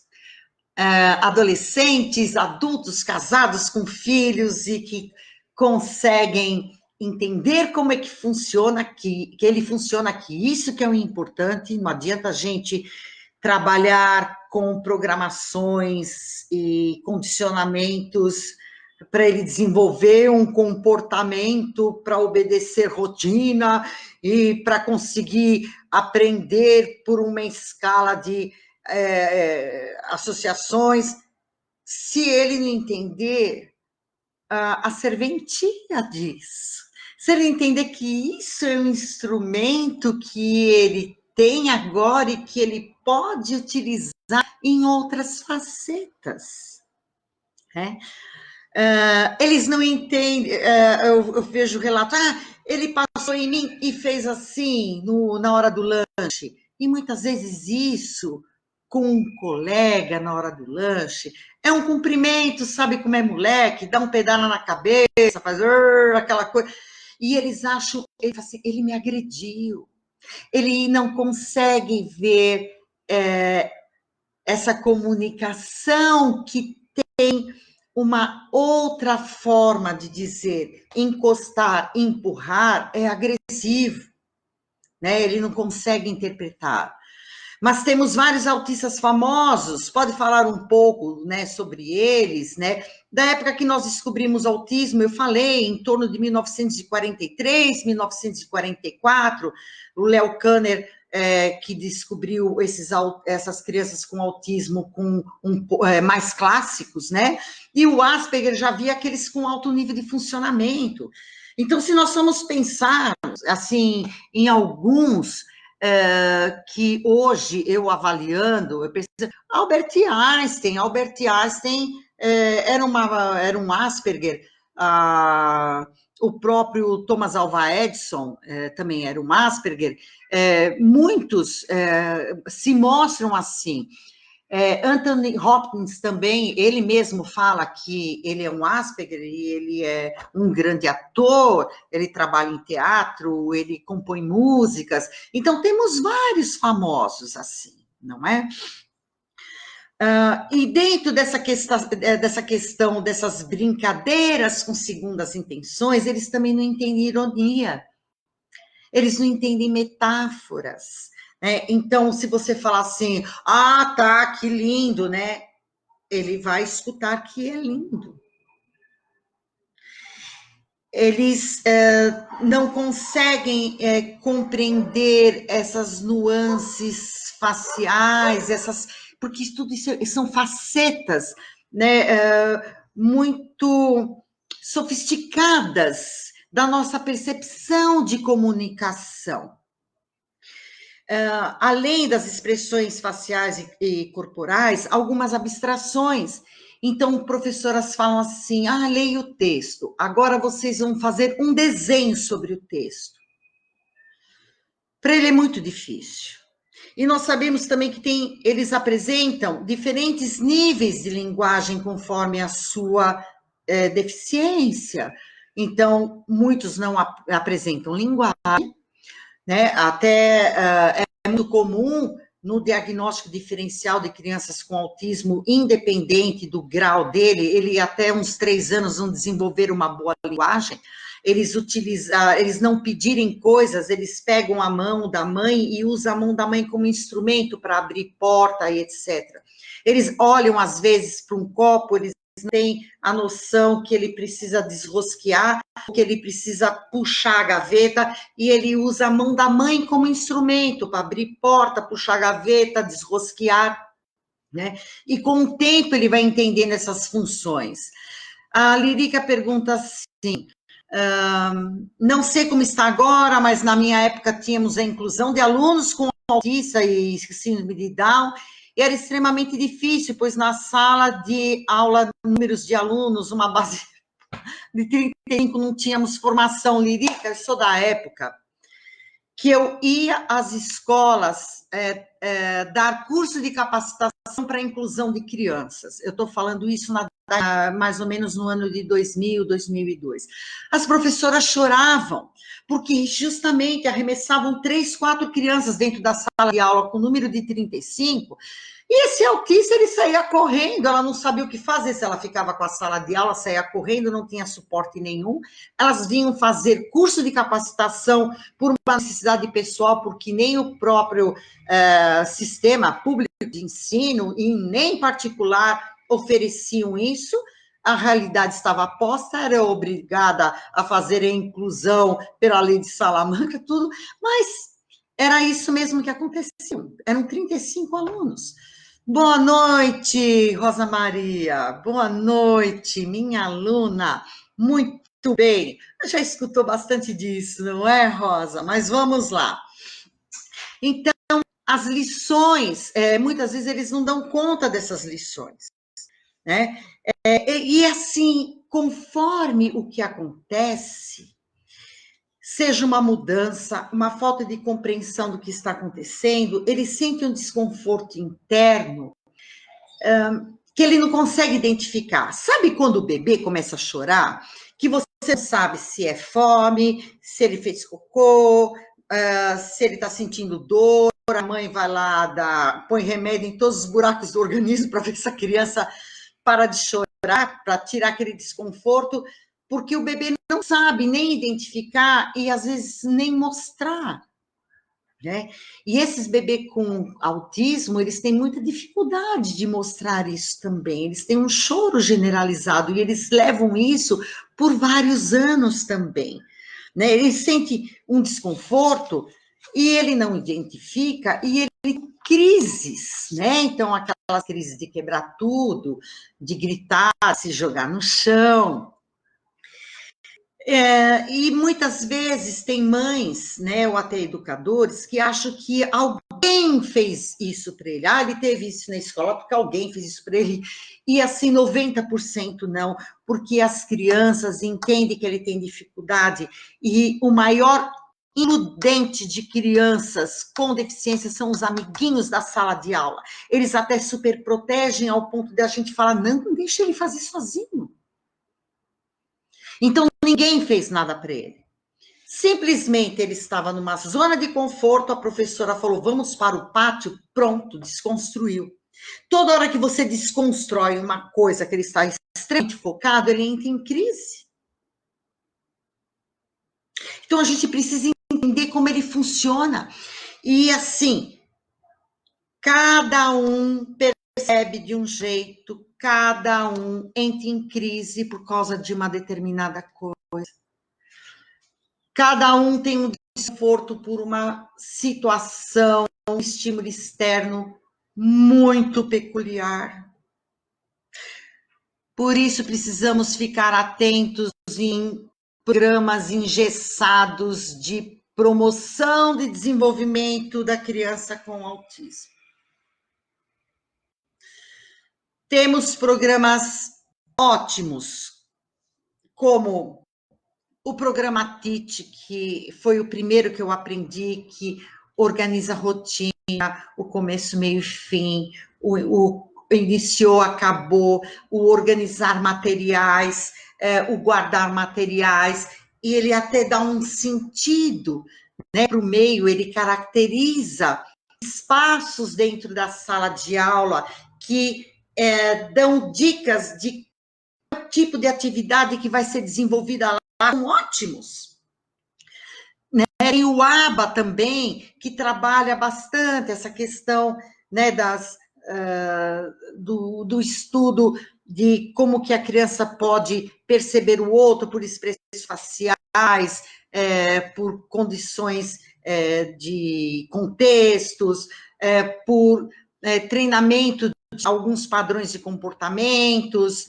A: adolescentes, adultos, casados com filhos e que conseguem entender como é que funciona aqui, que ele funciona aqui. Isso que é o importante, não adianta a gente trabalhar com programações e condicionamentos para ele desenvolver um comportamento para obedecer rotina e para conseguir aprender por uma escala de associações. Se ele não entender, a serventia diz. Se ele entender que isso é um instrumento que ele tem agora e que ele pode utilizar em outras facetas, né? Eles não entendem, eu vejo o relato, ele passou em mim e fez assim na hora do lanche. E muitas vezes isso, com um colega na hora do lanche, é um cumprimento, sabe como é moleque, dá um pedala na cabeça, faz aquela coisa. E eles acham, ele fala assim, ele me agrediu. Ele não consegue ver essa comunicação que tem uma outra forma de dizer. Encostar, empurrar é agressivo, né? Ele não consegue interpretar. Mas temos vários autistas famosos, pode falar um pouco, né, sobre eles, né? Da época que nós descobrimos o autismo, eu falei, em torno de 1943, 1944, o Léo Kanner, que descobriu essas crianças com autismo mais clássicos, né? E o Asperger já via aqueles com alto nível de funcionamento. Então, se nós formos pensar, assim, em alguns que hoje eu avaliando, eu penso, Albert Einstein era um Asperger, o próprio Thomas Alva Edison também era um Asperger, muitos se mostram assim. Anthony Hopkins também, ele mesmo fala que ele é um Asperger e ele é um grande ator, ele trabalha em teatro, ele compõe músicas. Então, temos vários famosos assim, não é? E dentro dessa questão dessas brincadeiras com segundas intenções, eles também não entendem ironia, eles não entendem metáforas. Então, se você falar assim, tá, que lindo, né? Ele vai escutar que é lindo. Eles não conseguem compreender essas nuances faciais, porque tudo isso são facetas, né, muito sofisticadas da nossa percepção de comunicação. Além das expressões faciais e corporais, algumas abstrações. Então, professoras falam assim, leia o texto, agora vocês vão fazer um desenho sobre o texto. Para ele é muito difícil. E nós sabemos também que eles apresentam diferentes níveis de linguagem conforme a sua deficiência. Então, muitos não apresentam linguagem, né? Até é muito comum no diagnóstico diferencial de crianças com autismo, independente do grau dele, ele até uns 3 anos não desenvolver uma boa linguagem, eles não pedirem coisas, eles pegam a mão da mãe e usam a mão da mãe como instrumento para abrir porta e etc. Eles olham, às vezes, para um copo, eles não têm a noção que ele precisa desrosquear, que ele precisa puxar a gaveta, e ele usa a mão da mãe como instrumento para abrir porta, puxar a gaveta, desrosquear, né? E com o tempo ele vai entendendo essas funções. A Lirica pergunta assim, não sei como está agora, mas na minha época tínhamos a inclusão de alunos com autista e síndrome de Down, e era extremamente difícil, pois na sala de aula, números de alunos, uma base de 35, não tínhamos formação. Lirica, eu sou da época que eu ia às escolas dar curso de capacitação para a inclusão de crianças. Eu estou falando isso mais ou menos no ano de 2000, 2002. As professoras choravam, porque justamente arremessavam 3, 4 crianças dentro da sala de aula com número de 35, e esse autista, ele saía correndo, ela não sabia o que fazer, se ela ficava com a sala de aula, saía correndo, não tinha suporte nenhum. Elas vinham fazer curso de capacitação por uma necessidade pessoal, porque nem o próprio sistema público de ensino, e nem particular, ofereciam isso. A realidade estava posta, era obrigada a fazer a inclusão pela lei de Salamanca, tudo, mas era isso mesmo que acontecia. Eram 35 alunos. Boa noite, Rosa Maria. Boa noite, minha aluna. Muito bem. Já escutou bastante disso, não é, Rosa? Mas vamos lá. Então, as lições, muitas vezes eles não dão conta dessas lições, né? E assim, conforme o que acontece, seja uma mudança, uma falta de compreensão do que está acontecendo, eles sentem um desconforto interno que ele não consegue identificar. Sabe quando o bebê começa a chorar? Que você não sabe se é fome, se ele fez cocô, se ele está sentindo dor, a mãe vai lá, põe remédio em todos os buracos do organismo para ver se a criança para de chorar, para tirar aquele desconforto, porque o bebê não sabe nem identificar e às vezes nem mostrar. Né? E esses bebês com autismo, eles têm muita dificuldade de mostrar isso também, eles têm um choro generalizado e eles levam isso por vários anos também, né? Ele sente um desconforto e ele não identifica e ele tem crises, né? Então, aquelas crises de quebrar tudo, de gritar, se jogar no chão. E muitas vezes tem mães, né, ou até educadores, que acham que alguém fez isso para ele. Ele teve isso na escola porque alguém fez isso para ele. E assim, 90% não, porque as crianças entendem que ele tem dificuldade. E o maior iludente de crianças com deficiência são os amiguinhos da sala de aula. Eles até super protegem ao ponto de a gente falar, não deixa ele fazer sozinho. Então, ninguém fez nada para ele. Simplesmente ele estava numa zona de conforto, a professora falou, vamos para o pátio, pronto, desconstruiu. Toda hora que você desconstrói uma coisa que ele está extremamente focado, ele entra em crise. Então, a gente precisa entender como ele funciona. E assim, cada um percebe de um jeito, cada um entra em crise por causa de uma determinada coisa. Cada um tem um desconforto por uma situação, um estímulo externo muito peculiar. Por isso, precisamos ficar atentos em programas engessados de promoção de desenvolvimento da criança com autismo. Temos programas ótimos, como o programa TIT, que foi o primeiro que eu aprendi, que organiza rotina, o começo, meio e fim, o iniciou, acabou, o organizar materiais, o guardar materiais, e ele até dá um sentido, né, para o meio, ele caracteriza espaços dentro da sala de aula que dão dicas de tipo de atividade que vai ser desenvolvida lá, são ótimos. Né? E o ABA também, que trabalha bastante essa questão, né, do estudo de como que a criança pode perceber o outro por expressões faciais, por condições de contextos, por treinamento de alguns padrões de comportamentos.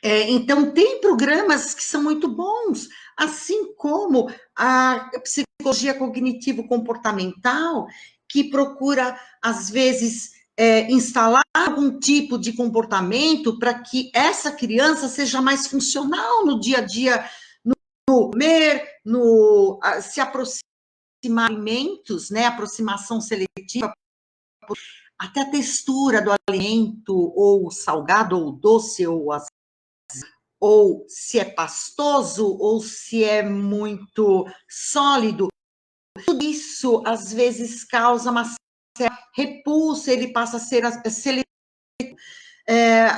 A: Então, tem programas que são muito bons, assim como a psicologia cognitivo-comportamental, que procura, às vezes, instalar algum tipo de comportamento para que essa criança seja mais funcional no dia a dia, no comer, se aproximar de alimentos, né, aproximação seletiva, até a textura do alimento, ou salgado, ou doce, ou se é pastoso, ou se é muito sólido. Tudo isso, às vezes, causa uma certa repulsa, ele passa a ser seletivo.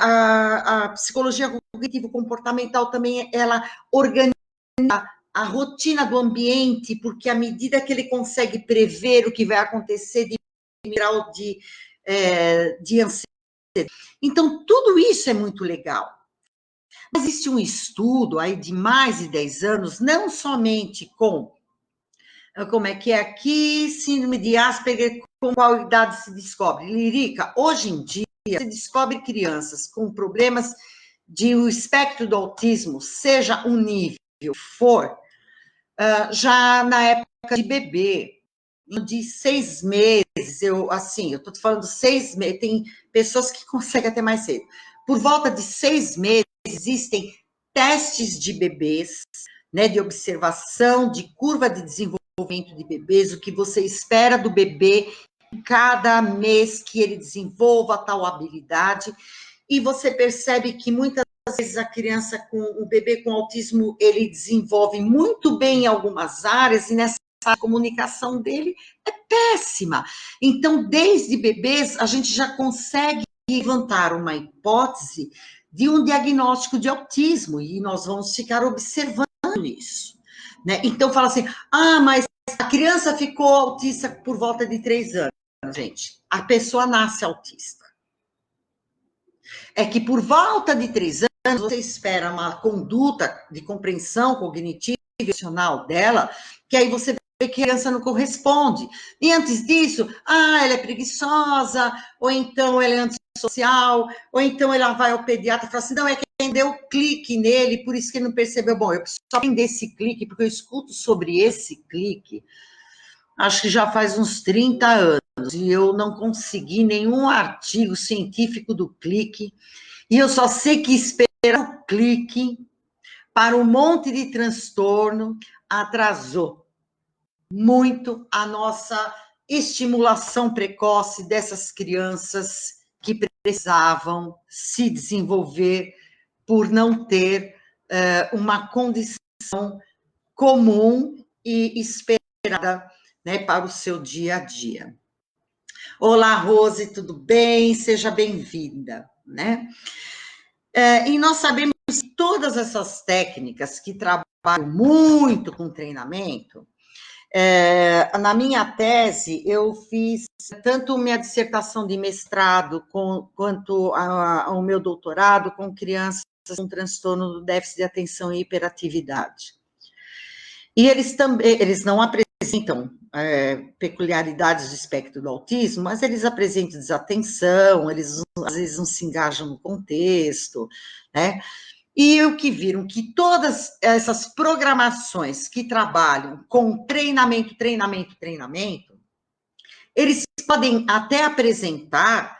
A: A psicologia cognitivo-comportamental também, ela organiza a rotina do ambiente, porque à medida que ele consegue prever o que vai acontecer de grau de ansiedade. Então, tudo isso é muito legal. Existe um estudo aí de mais de 10 anos, não somente com, como é que é aqui, síndrome de Asperger, com qual idade se descobre? Lirica, hoje em dia, se descobre crianças com problemas de o espectro do autismo, seja um nível for, já na época de bebê, de 6 meses, eu estou falando 6 meses, tem pessoas que conseguem até mais cedo. Por volta de 6 meses, existem testes de bebês, né, de observação, de curva de desenvolvimento de bebês, o que você espera do bebê em cada mês que ele desenvolva tal habilidade, e você percebe que muitas vezes a criança o bebê com autismo, ele desenvolve muito bem em algumas áreas, e nessa comunicação dele é péssima. Então, desde bebês, a gente já consegue levantar uma hipótese de um diagnóstico de autismo, e nós vamos ficar observando isso. Né? Então, fala assim, mas a criança ficou autista por volta de 3 anos. Gente, a pessoa nasce autista. É que por volta de 3 anos, você espera uma conduta de compreensão cognitiva e emocional dela, que aí você vê que a criança não corresponde. E antes disso, ela é preguiçosa, ou então ela é antissocial, ou então ela vai ao pediatra e fala assim, não, é que quem deu clique nele, por isso que ele não percebeu. Bom, eu preciso aprender esse clique, porque eu escuto sobre esse clique, acho que já faz uns 30 anos, e eu não consegui nenhum artigo científico do clique, e eu só sei que esperar o clique para um monte de transtorno atrasou muito a nossa estimulação precoce dessas crianças que precisavam se desenvolver por não ter uma condição comum e esperada, né, para o seu dia a dia. Olá, Rose, tudo bem? Seja bem-vinda, né? E nós sabemos que todas essas técnicas que trabalham muito com treinamento, na minha tese, eu fiz tanto minha dissertação de mestrado quanto o meu doutorado com crianças com transtorno do déficit de atenção e hiperatividade. E eles não apresentam peculiaridades do espectro do autismo, mas eles apresentam desatenção, eles às vezes não se engajam no contexto, né? E o que viram que todas essas programações que trabalham com treinamento, eles podem até apresentar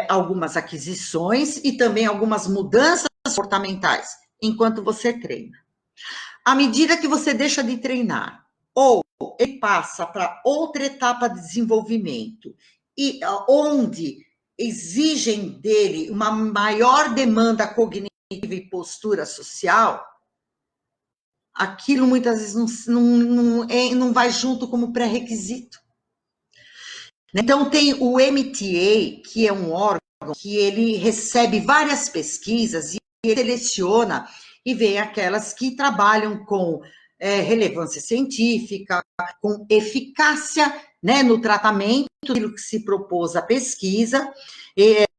A: algumas aquisições e também algumas mudanças comportamentais enquanto você treina. À medida que você deixa de treinar, ou ele passa para outra etapa de desenvolvimento, e onde exigem dele uma maior demanda cognitiva e postura social, aquilo muitas vezes não vai junto como pré-requisito. Então, tem o MTA, que é um órgão que ele recebe várias pesquisas e ele seleciona e vê aquelas que trabalham com relevância científica, com eficácia, né, no tratamento, aquilo que se propôs a pesquisa.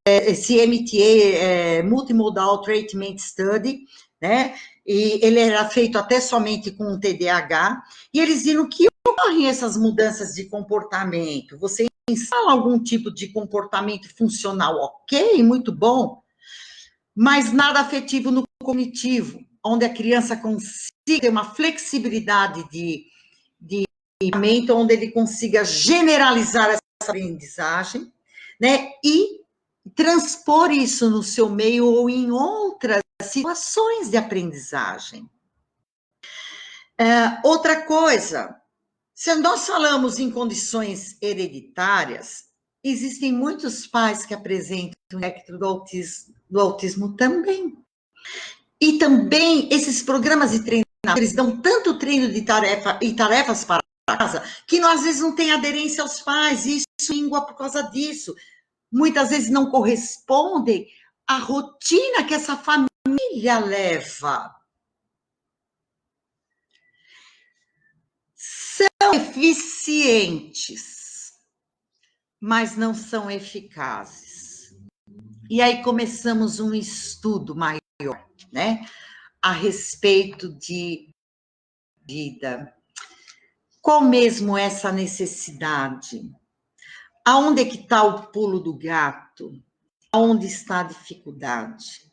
A: Esse MTA é Multimodal Treatment Study, né, e ele era feito até somente com o TDAH, e eles viram que ocorrem essas mudanças de comportamento. Você instala algum tipo de comportamento funcional, ok, muito bom, mas nada afetivo no cognitivo, onde a criança consiga ter uma flexibilidade de mente, onde ele consiga generalizar essa aprendizagem, né, e transpor isso no seu meio ou em outras situações de aprendizagem. Outra coisa, se nós falamos em condições hereditárias, existem muitos pais que apresentam o espectro do autismo também. E também esses programas de treinamento, eles dão tanto treino de tarefa e tarefas para casa, que às vezes não tem aderência aos pais, e isso língua por causa disso. Muitas vezes não correspondem à rotina que essa família leva. São eficientes, mas não são eficazes. E aí começamos um estudo maior, né, a respeito de vida. Qual mesmo essa necessidade? Aonde é que está o pulo do gato? Aonde está a dificuldade?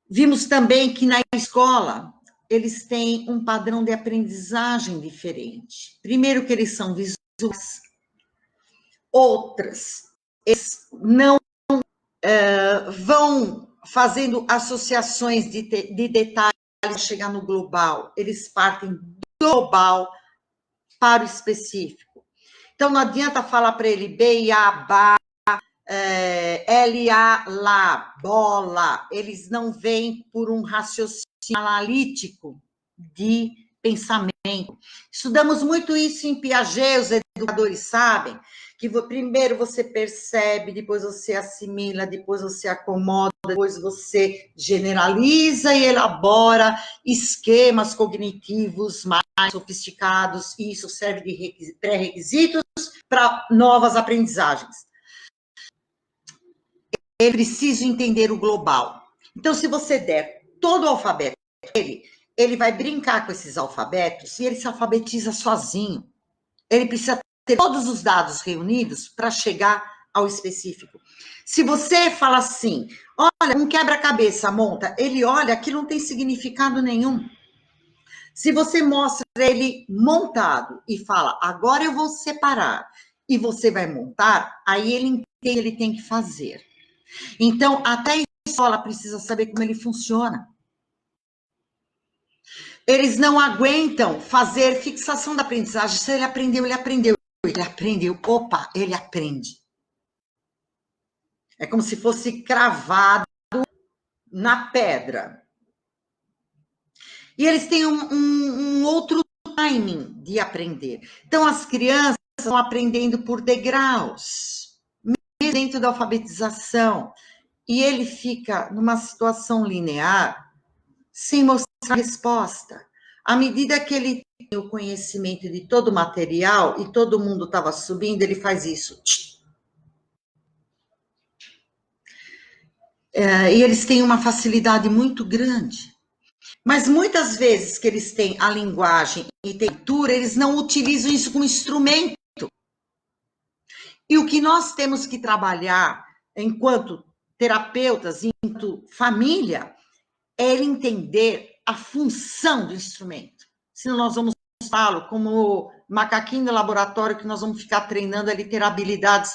A: Vimos também que na escola eles têm um padrão de aprendizagem diferente. Primeiro que eles são visuais, outras, eles não vão fazendo associações de detalhes para chegar no global, eles partem do global para o específico. Então, não adianta falar para ele beabá, L-A, lá, bola. Eles não vêm por um raciocínio analítico de pensamento. Estudamos muito isso em Piaget, os educadores sabem, que primeiro você percebe, depois você assimila, depois você acomoda, depois você generaliza e elabora esquemas cognitivos mais sofisticados, e isso serve de pré-requisitos para novas aprendizagens. É preciso entender o global. Então, se você der todo o alfabeto dele, ele vai brincar com esses alfabetos e ele se alfabetiza sozinho. Ele precisa ter todos os dados reunidos para chegar ao específico. Se você fala assim, olha, um quebra-cabeça monta, ele olha, aquilo não tem significado nenhum. Se você mostra ele montado e fala, agora eu vou separar, e você vai montar, aí ele entende o que ele tem que fazer. Então, até a escola precisa saber como ele funciona. Eles não aguentam fazer fixação da aprendizagem. Se ele aprendeu, ele aprendeu. Ele aprendeu. Opa, ele aprende. É como se fosse cravado na pedra. E eles têm um outro timing de aprender. Então, as crianças estão aprendendo por degraus, mesmo dentro da alfabetização. E ele fica numa situação linear, sem mostrar a resposta. À medida que ele tem o conhecimento de todo o material e todo mundo estava subindo, ele faz isso. E eles têm uma facilidade muito grande. Mas muitas vezes que eles têm a linguagem e leitura, eles não utilizam isso como instrumento. E o que nós temos que trabalhar enquanto terapeutas, enquanto família, é ele entender a função do instrumento. Senão nós vamos usá-lo como macaquinho de laboratório que nós vamos ficar treinando ele ter habilidades.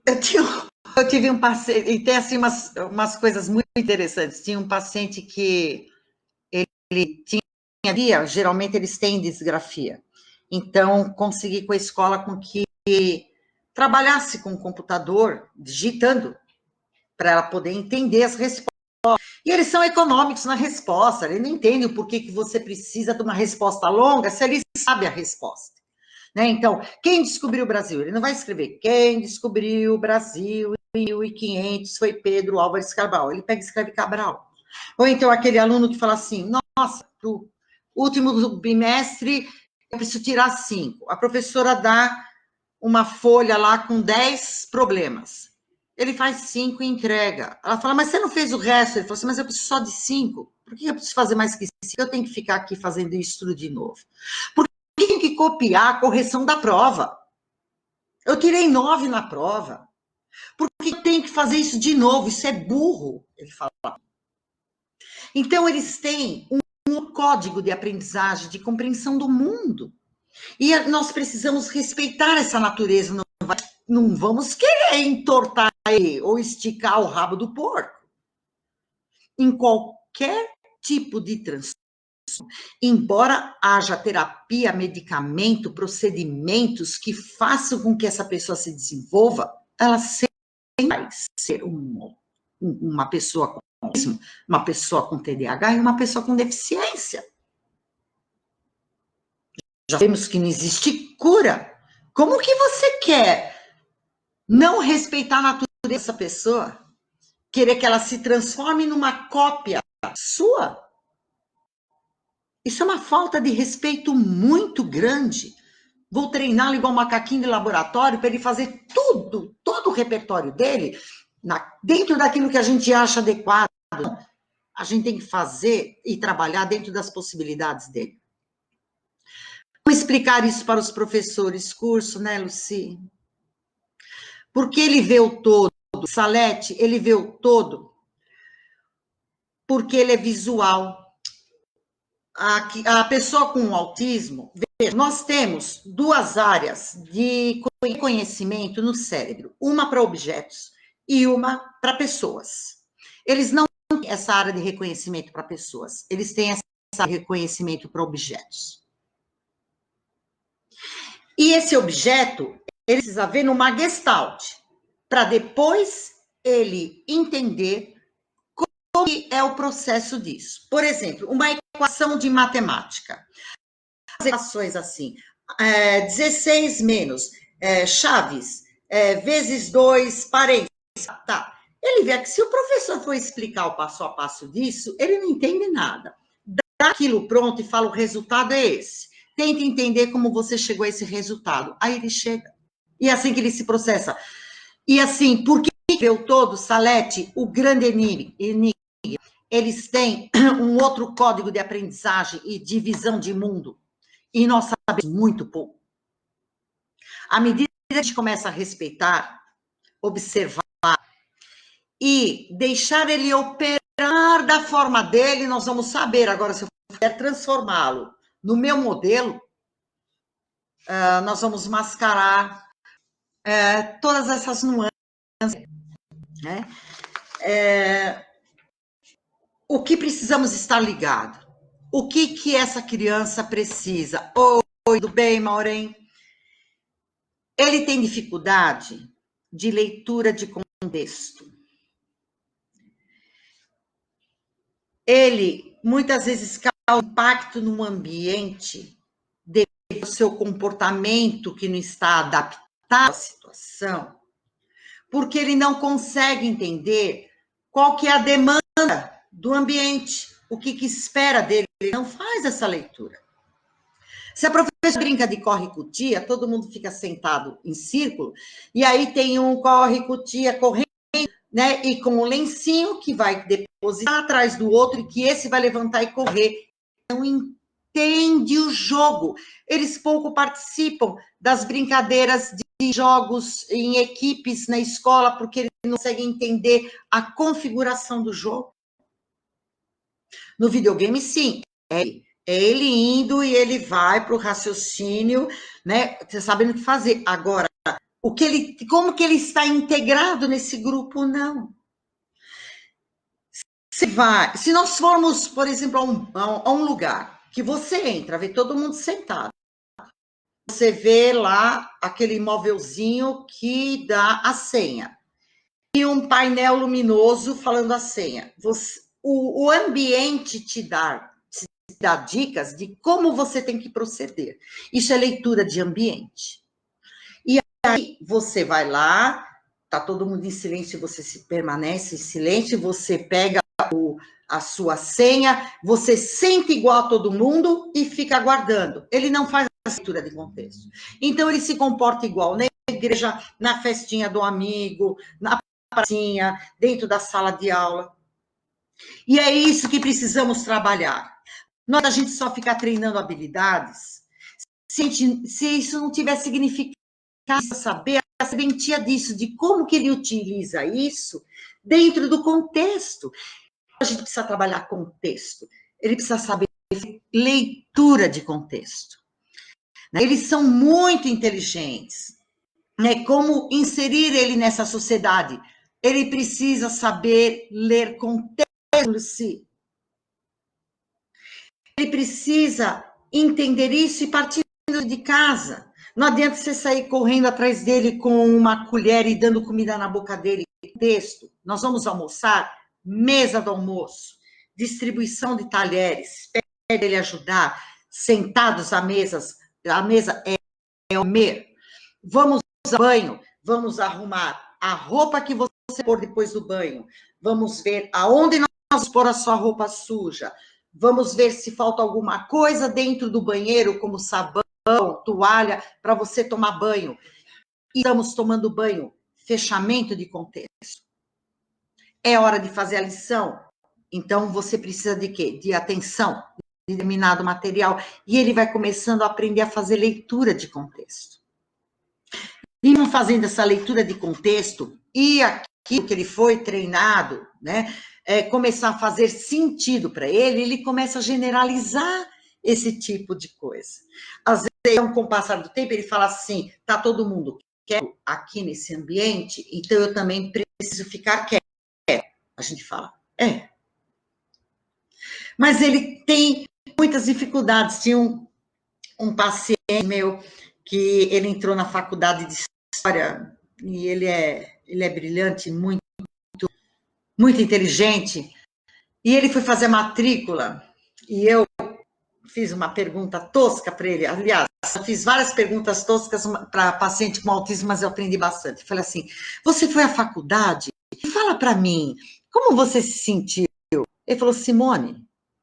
A: Eu tenho Eu tive um paciente, e tem assim umas coisas muito interessantes. Tinha um paciente que ele tinha, geralmente eles têm disgrafia. Então, consegui com a escola com que trabalhasse com o computador, digitando, para ela poder entender as respostas. E eles são econômicos na resposta, ele não entende o porquê que você precisa de uma resposta longa se ele sabe a resposta. Né? Então, quem descobriu o Brasil? Ele não vai escrever quem descobriu o Brasil em 1500 foi Pedro Álvares Cabral. Ele pega e escreve Cabral. Ou então aquele aluno que fala assim, nossa, para o último bimestre eu preciso tirar 5. A professora dá uma folha lá com 10 problemas. Ele faz 5 e entrega. Ela fala, mas você não fez o resto? Ele falou assim, mas eu preciso só de 5. Por que eu preciso fazer mais que 5? Eu tenho que ficar aqui fazendo isso tudo de novo. Por que eu tenho que copiar a correção da prova? Eu tirei 9 na prova. Por que eu tenho que fazer isso de novo? Isso é burro, ele fala. Então, eles têm um código de aprendizagem, de compreensão do mundo. E nós precisamos respeitar essa natureza. Não vamos querer entortar ele ou esticar o rabo do porco. Em qualquer tipo de transtorno, embora haja terapia, medicamento, procedimentos que façam com que essa pessoa se desenvolva, ela sempre vai ser uma pessoa com autismo, uma pessoa com TDAH e uma pessoa com deficiência. Já vemos que não existe cura. Como que você quer não respeitar a natureza dessa pessoa? Querer que ela se transforme numa cópia sua? Isso é uma falta de respeito muito grande. Vou treiná-lo igual um macaquinho de laboratório para ele fazer tudo, todo o repertório dele, dentro daquilo que a gente acha adequado. A gente tem que fazer e trabalhar dentro das possibilidades dele. Como explicar isso para os professores? Curso, né, Luci? Porque ele vê o todo. Salete, ele vê o todo porque ele é visual. A pessoa com autismo, veja, nós temos 2 áreas de conhecimento no cérebro, uma para objetos e uma para pessoas. Eles não têm essa área de reconhecimento para pessoas, eles têm essa área de reconhecimento para objetos. E esse objeto, ele precisa ver numa gestalt, para depois ele entender como é o processo disso. Por exemplo, uma equação de matemática. As equações assim, 16 menos chaves, vezes 2, parênteses, tá. Ele vê que se o professor for explicar o passo a passo disso, ele não entende nada. Dá aquilo pronto e fala, o resultado é esse. Tenta entender como você chegou a esse resultado. Aí ele chega. E é assim que ele se processa. E assim, por que vê todo, Salete, o grande enigma? Eles têm um outro código de aprendizagem e de visão de mundo. E nós sabemos muito pouco. À medida que a gente começa a respeitar, observar e deixar ele operar da forma dele, nós vamos saber. Agora, se eu puder transformá-lo no meu modelo, nós vamos mascarar todas essas nuances. Né? O que precisamos estar ligado? O que essa criança precisa? Oi, tudo bem, Maureen? Ele tem dificuldade de leitura de contexto. Ele, muitas vezes, causa impacto no ambiente devido ao seu comportamento que não está adaptado à situação, porque ele não consegue entender qual que é a demanda do ambiente, o que espera dele, ele não faz essa leitura. Se a professora brinca de corre com tia, todo mundo fica sentado em círculo, e aí tem um corre com tia correndo, né? E com o lencinho que vai depositar atrás do outro, e que esse vai levantar e correr. Não entende o jogo. Eles pouco participam das brincadeiras de jogos em equipes na escola, porque eles não conseguem entender a configuração do jogo. No videogame, sim, é ele indo e ele vai para o raciocínio, né? Você sabendo o que fazer. Agora, como que ele está integrado nesse grupo, não. Se nós formos, por exemplo, a um lugar que você entra, vê todo mundo sentado, você vê lá aquele móvelzinho que dá a senha e um painel luminoso falando a senha. O ambiente te dá dicas de como você tem que proceder. Isso é leitura de ambiente. E aí você vai lá, tá todo mundo em silêncio, você permanece em silêncio, você pega a sua senha, você sente igual a todo mundo e fica aguardando. Ele não faz a leitura de contexto. Então, ele se comporta igual na igreja, na festinha do amigo, na pracinha, dentro da sala de aula. E é isso que precisamos trabalhar. Não a gente só ficar treinando habilidades, se isso não tiver significado, saber a serventia disso, de como que ele utiliza isso dentro do contexto. A gente precisa trabalhar contexto, ele precisa saber leitura de contexto. Eles são muito inteligentes, né? Como inserir ele nessa sociedade? Ele precisa saber ler contexto em si. Ele precisa entender isso e partir de casa. Não adianta você sair correndo atrás dele com uma colher e dando comida na boca dele. Texto, nós vamos almoçar, mesa do almoço, distribuição de talheres, pede ele ajudar, sentados à mesa é comer. Vamos ao banho, vamos arrumar a roupa que você pôr depois do banho. Vamos ver aonde nós vamos pôr a sua roupa suja. Vamos ver se falta alguma coisa dentro do banheiro, como sabão, toalha, para você tomar banho. E estamos tomando banho. Fechamento de contexto. É hora de fazer a lição. Então, você precisa de quê? De atenção, de determinado material. E ele vai começando a aprender a fazer leitura de contexto. E não fazendo essa leitura de contexto, e aquilo que ele foi treinado, né? Começar a fazer sentido para ele, ele começa a generalizar esse tipo de coisa. Às vezes, com o passar do tempo, ele fala assim, tá todo mundo quieto aqui nesse ambiente, então eu também preciso ficar quieto. A gente fala, Mas ele tem muitas dificuldades. Tinha um paciente meu que ele entrou na faculdade de história e ele é brilhante, muito inteligente, e ele foi fazer matrícula, e eu fiz uma pergunta tosca para ele, aliás, eu fiz várias perguntas toscas para paciente com autismo, mas eu aprendi bastante. Falei assim, você foi à faculdade? Fala para mim, como você se sentiu? Ele falou, Simone,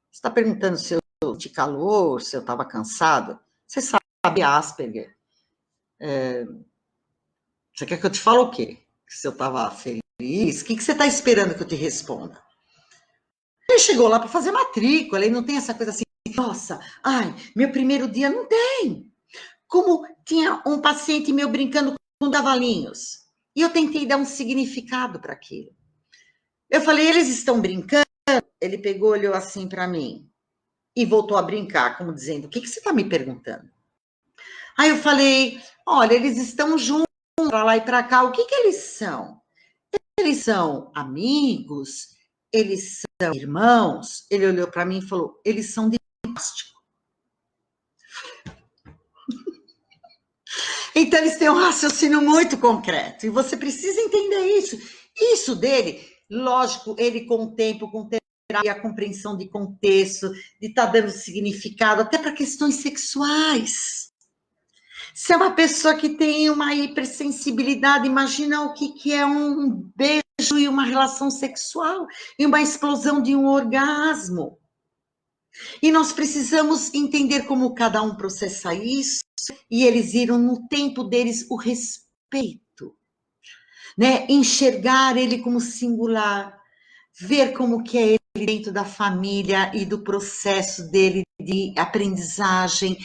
A: você está perguntando se eu senti calor, se eu estava cansado? Você sabe Asperger. Você quer que eu te fale o quê? Se eu estava feliz? O que você está esperando que eu te responda? Ele chegou lá para fazer matrícula, ele não tem essa coisa assim, nossa, ai, meu primeiro dia não tem. Como tinha um paciente meu brincando com cavalinhos, e eu tentei dar um significado para aquilo. Eu falei, eles estão brincando? Ele pegou, olhou assim para mim, e voltou a brincar, como dizendo, o que você está me perguntando? Aí eu falei, olha, eles estão juntos, para lá e para cá, o que eles são? Eles são amigos? Eles são irmãos? Ele olhou para mim e falou, eles são de plástico. Então, eles têm um raciocínio muito concreto, e você precisa entender isso. Isso dele, lógico, ele com o tempo, a compreensão de contexto, de estar dando significado, até para questões sexuais. Se é uma pessoa que tem uma hipersensibilidade, imagina o que é um beijo e uma relação sexual, e uma explosão de um orgasmo. E nós precisamos entender como cada um processa isso, e eles viram no tempo deles o respeito, né? Enxergar ele como singular, ver como que é ele dentro da família e do processo dele de aprendizagem,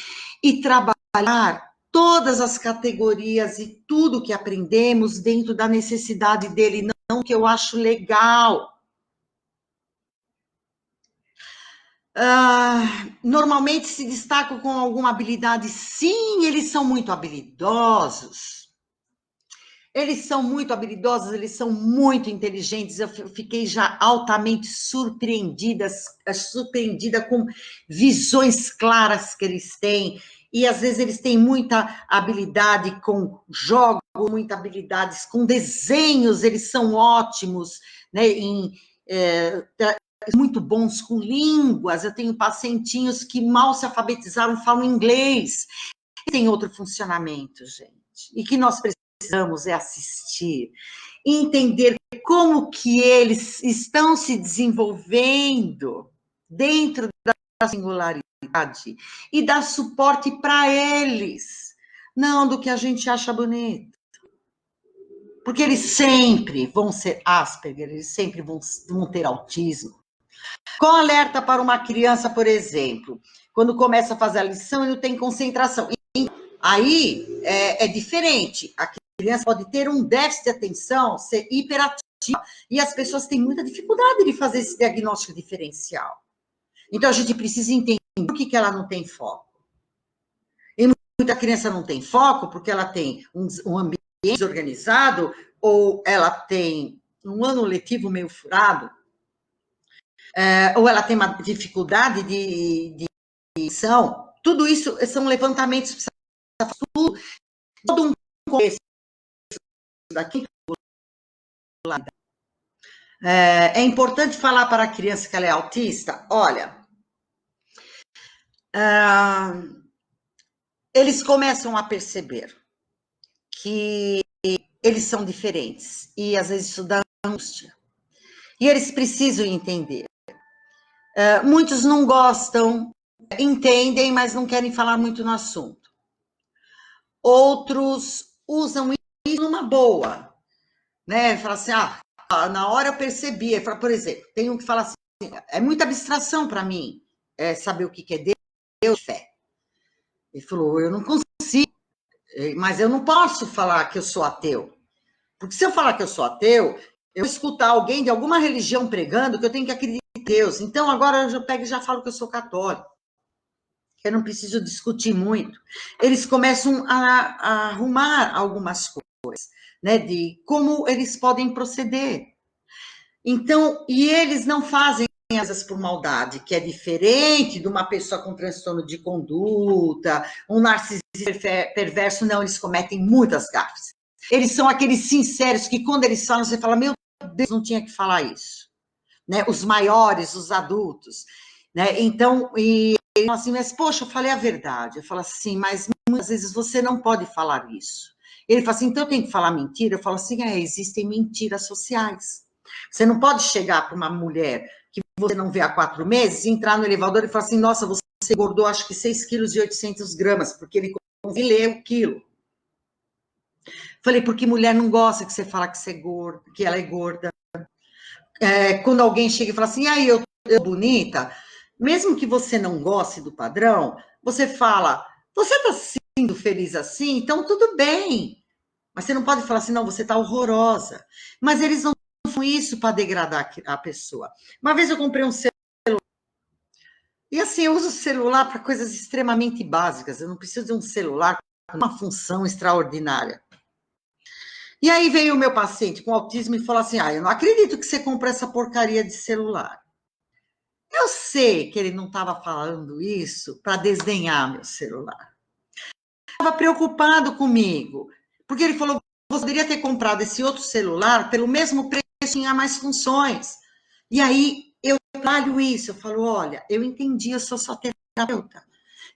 A: e trabalhar todas as categorias e tudo que aprendemos dentro da necessidade dele, não que eu acho legal. Normalmente se destacam com alguma habilidade, sim, eles são muito habilidosos. Eles são muito habilidosos, eles são muito inteligentes. Eu fiquei já altamente surpreendida com visões claras que eles têm. E às vezes eles têm muita habilidade com jogos, muita habilidade com desenhos, eles são ótimos, né? Muito bons com línguas. Eu tenho pacientinhos que mal se alfabetizaram, falam inglês. Tem outro funcionamento, gente, e que nós precisamos é assistir, entender como que eles estão se desenvolvendo dentro da singularidade e dar suporte para eles, não do que a gente acha bonito. Porque eles sempre vão ser Asperger, eles sempre vão ter autismo. Com alerta para uma criança, por exemplo, quando começa a fazer a lição e não tem concentração. Aí é diferente. A criança pode ter um déficit de atenção, ser hiperativa, e as pessoas têm muita dificuldade de fazer esse diagnóstico diferencial. Então, a gente precisa entender por que ela não tem foco. E muita criança não tem foco porque ela tem um ambiente desorganizado, ou ela tem um ano letivo meio furado, ou ela tem uma dificuldade de atenção. Tudo isso são levantamentos, todo um contexto daqui. É importante falar para a criança que ela é autista, olha, eles começam a perceber que eles são diferentes, e às vezes isso dá angústia. E eles precisam entender. Muitos não gostam, entendem, mas não querem falar muito no assunto. Outros usam isso numa boa, né? Fala assim, na hora eu percebi. Por exemplo, tem um que fala assim, é muita abstração para mim saber o que é Deus e fé. Ele falou, eu não consigo, mas eu não posso falar que eu sou ateu. Porque se eu falar que eu sou ateu, eu vou escutar alguém de alguma religião pregando que eu tenho que acreditar em Deus. Então, agora eu já pego e já falo que eu sou católico. Eu não preciso discutir muito. Eles começam a arrumar algumas coisas, né, de como eles podem proceder. Então, e eles não fazem coisas por maldade, que é diferente de uma pessoa com transtorno de conduta, um narcisista perverso, não, eles cometem muitas gafes. Eles são aqueles sinceros que quando eles falam, você fala, meu Deus, não tinha que falar isso. Né? Os maiores, os adultos. Né? Então, e ele fala assim, mas poxa, eu falei a verdade. Eu falo assim, mas muitas vezes você não pode falar isso. Ele fala assim, então eu tenho que falar mentira? Eu falo assim, existem mentiras sociais. Você não pode chegar para uma mulher que você não vê há 4 meses, entrar no elevador e falar assim, nossa, você engordou acho que 6 quilos e 800 gramas, porque ele consegue ler o quilo. Falei, porque mulher não gosta que você fala que você é gorda, que ela é gorda. Quando alguém chega e fala assim, aí eu bonita, mesmo que você não goste do padrão, você fala, você está sendo feliz assim? Então tudo bem. Mas você não pode falar assim, não, você está horrorosa. Mas eles não fazem isso para degradar a pessoa. Uma vez eu comprei um celular, e assim, eu uso o celular para coisas extremamente básicas, eu não preciso de um celular com uma função extraordinária. E aí veio o meu paciente com autismo e falou assim, eu não acredito que você comprou essa porcaria de celular. Eu sei que ele não estava falando isso para desdenhar meu celular. Estava preocupado comigo, porque ele falou, você poderia ter comprado esse outro celular pelo mesmo preço, tinha mais funções. E aí eu trabalho isso, eu falo, olha, eu entendi, eu sou sua terapeuta.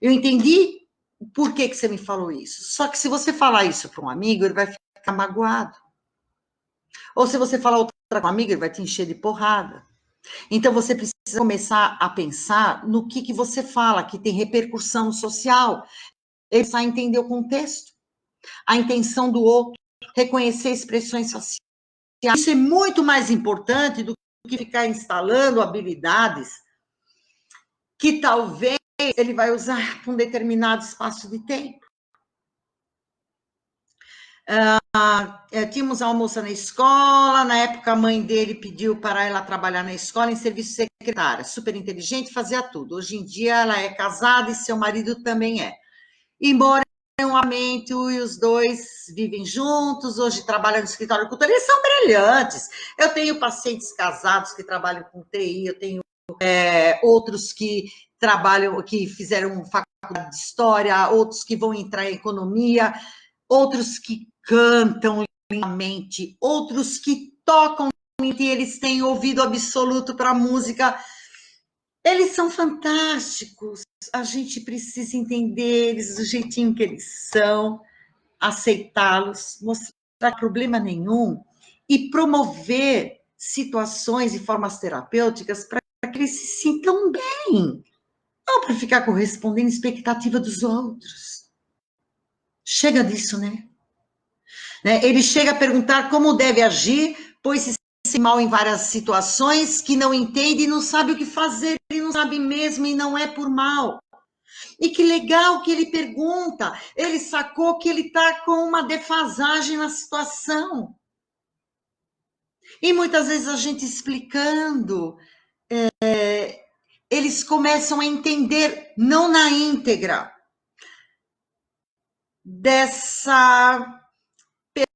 A: Eu entendi por que você me falou isso. Só que se você falar isso para um amigo, ele vai ficar magoado. Ou se você falar outra com um amigo, ele vai te encher de porrada. Então, você precisa começar a pensar no que você fala, que tem repercussão social. Ele precisa entender o contexto, a intenção do outro, reconhecer expressões sociais. Isso é muito mais importante do que ficar instalando habilidades que talvez ele vai usar para um determinado espaço de tempo. Tínhamos a almoça na escola, na época a mãe dele pediu para ela trabalhar na escola em serviço secretária, super inteligente, fazia tudo. Hoje em dia ela é casada e seu marido também é. Embora um lamento e os dois vivem juntos, hoje trabalham no escritório de cultura, eles são brilhantes. Eu tenho pacientes casados que trabalham com TI, eu tenho outros que trabalham, que fizeram faculdade de história, outros que vão entrar em economia, outros que cantam lindamente, outros que tocam e eles têm ouvido absoluto para a música. Eles são fantásticos, a gente precisa entender eles do jeitinho que eles são, aceitá-los, mostrar problema nenhum e promover situações e formas terapêuticas para que eles se sintam bem, não para ficar correspondendo à expectativa dos outros. Chega disso, né? Ele chega a perguntar como deve agir, pois se sente mal em várias situações, que não entende e não sabe o que fazer, ele não sabe mesmo e não é por mal. E que legal que ele pergunta, ele sacou que ele está com uma defasagem na situação. E muitas vezes a gente explicando, eles começam a entender, não na íntegra, dessa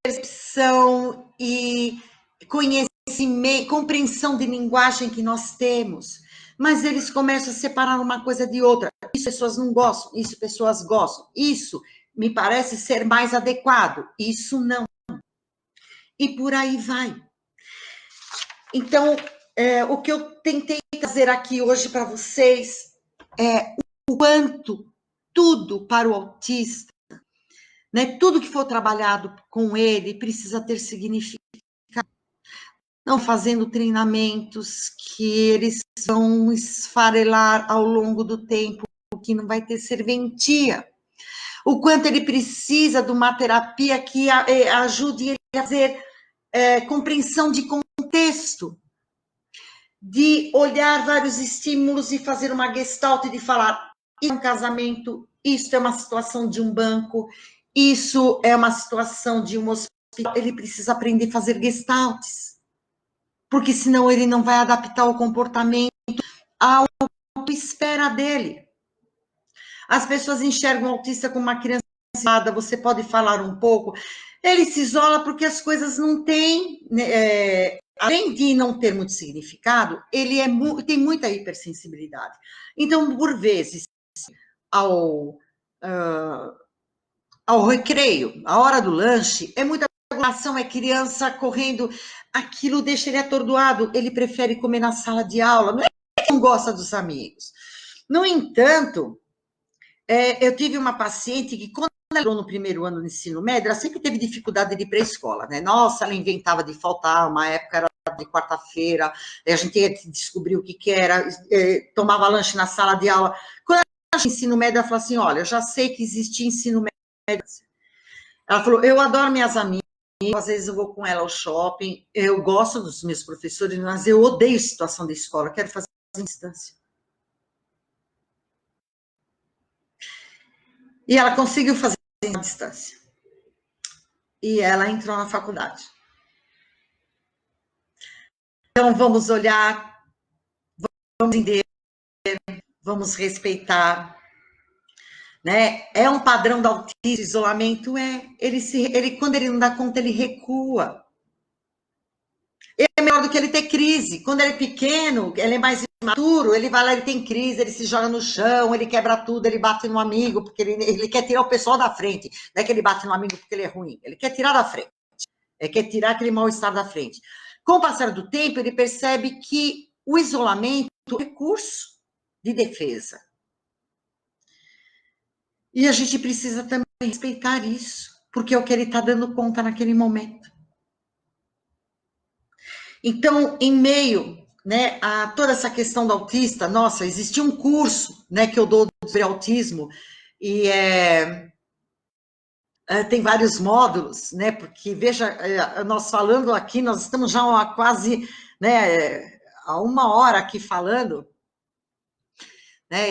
A: percepção e conhecimento, compreensão de linguagem que nós temos, mas eles começam a separar uma coisa de outra. Isso pessoas não gostam, isso pessoas gostam, isso me parece ser mais adequado, isso não. E por aí vai. Então, o que eu tentei trazer aqui hoje para vocês é o quanto tudo para o autista, né, tudo que for trabalhado com ele precisa ter significado. Não fazendo treinamentos que eles vão esfarelar ao longo do tempo, que não vai ter serventia. O quanto ele precisa de uma terapia que ajude ele a fazer compreensão de contexto, de olhar vários estímulos e fazer uma gestalt e de falar, isso é um casamento, isso é uma situação de um banco, isso é uma situação de um hospital. Ele precisa aprender a fazer gestaltes, porque senão ele não vai adaptar o comportamento ao que espera dele. As pessoas enxergam o autista como uma criança isolada, você pode falar um pouco, ele se isola porque as coisas não têm, além de não ter muito significado, ele tem muita hipersensibilidade. Então, por vezes, ao recreio, a hora do lanche, é muita aglomeração, é criança correndo, aquilo deixa ele atordoado, ele prefere comer na sala de aula, não é que ele não gosta dos amigos. No entanto, eu tive uma paciente que, quando ela entrou no primeiro ano do ensino médio, ela sempre teve dificuldade de ir para a escola, né? Nossa, ela inventava de faltar, uma época era de quarta-feira, a gente ia descobrir o que era, tomava lanche na sala de aula. Quando ela tinha ensino médio, ela falou assim, olha, eu já sei que existia ensino médio. Ela falou, eu adoro minhas amigas, às vezes eu vou com ela ao shopping, eu gosto dos meus professores, mas eu odeio situação de escola, eu quero fazer a distância. E ela conseguiu fazer a distância. E ela entrou na faculdade. Então, vamos olhar, vamos entender, vamos respeitar, né? É um padrão do autismo, isolamento? Ele, quando ele não dá conta, ele recua. É melhor do que ele ter crise. Quando ele é pequeno, ele é mais imaturo, ele vai lá, ele tem crise, ele se joga no chão, ele quebra tudo, ele bate no amigo, porque ele quer tirar o pessoal da frente. Não é que ele bate no amigo porque ele é ruim, ele quer tirar da frente. Quer tirar aquele mal-estar da frente. Com o passar do tempo, ele percebe que o isolamento é um recurso de defesa. E a gente precisa também respeitar isso, porque é o que ele está dando conta naquele momento. Então, em meio, né, a toda essa questão do autista, nossa, existe um curso, né, que eu dou sobre autismo, e tem vários módulos, né, porque, veja, nós falando aqui, nós estamos já há quase, né, há 1 hora aqui falando, né,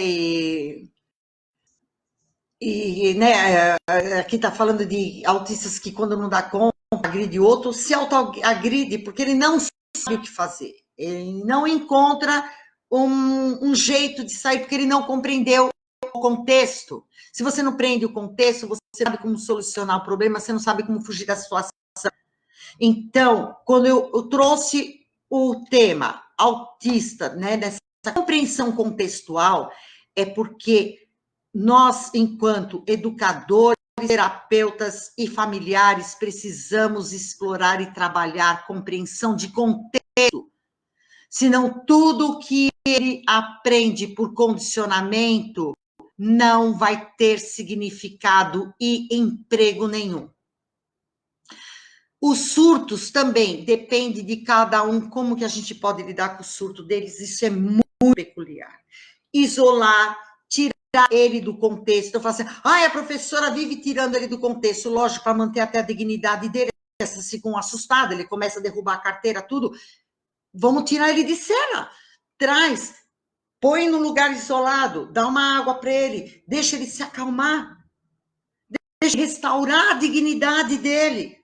A: né, aqui está falando de autistas que quando não dá conta, agride outro, se autoagride, porque ele não sabe o que fazer, ele não encontra um jeito de sair, porque ele não compreendeu o contexto. Se você não prende o contexto, você não sabe como solucionar o problema, você não sabe como fugir da situação. Então, quando eu trouxe o tema autista, né, dessa compreensão contextual, é porque nós, enquanto educadores, terapeutas e familiares, precisamos explorar e trabalhar compreensão de contexto, senão tudo que ele aprende por condicionamento não vai ter significado e emprego nenhum. Os surtos também, depende de cada um, como que a gente pode lidar com o surto deles, isso é muito peculiar. Isolar, tirar ele do contexto, eu falo assim, a professora vive tirando ele do contexto, lógico, para manter até a dignidade dele, se ficam assustado, ele começa a derrubar a carteira, tudo, vamos tirar ele de cena, traz, põe num lugar isolado, dá uma água para ele, deixa ele se acalmar, deixa ele restaurar a dignidade dele,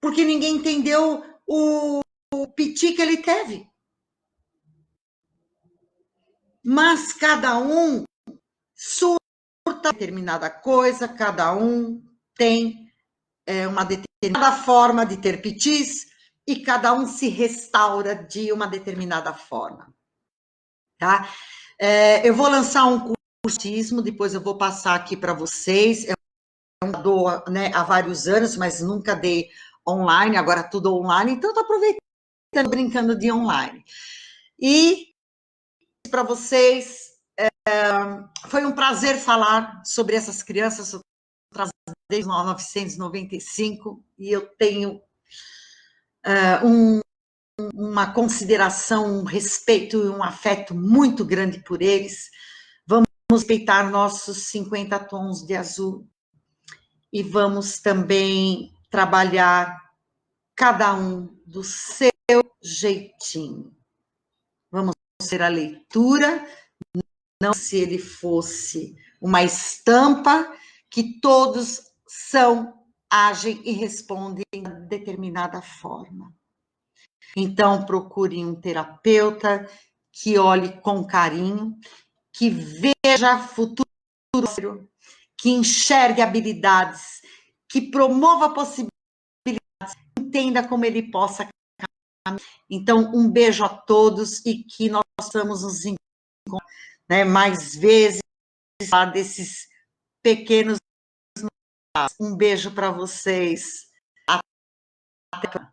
A: porque ninguém entendeu o piti que ele teve. Mas cada um surta determinada coisa, cada um tem uma determinada forma de ter pitis e cada um se restaura de uma determinada forma. Tá? Eu vou lançar um curso, depois eu vou passar aqui para vocês. Eu dou, né, há vários anos, mas nunca dei online, agora tudo online, então estou aproveitando, brincando de online. E para vocês, foi um prazer falar sobre essas crianças, desde 1995, e eu tenho uma consideração, um respeito e um afeto muito grande por eles. Vamos respeitar nossos 50 tons de azul e vamos também trabalhar cada um do seu jeitinho. Vamos fazer a leitura, não se ele fosse uma estampa, que todos são, agem e respondem de determinada forma. Então, procurem um terapeuta que olhe com carinho, que veja futuro, que enxergue habilidades, que promova possibilidades, entenda como ele possa. Então, um beijo a todos e que nós possamos nos encontrar, né, mais vezes, falar desses pequenos. Um beijo para vocês. Até.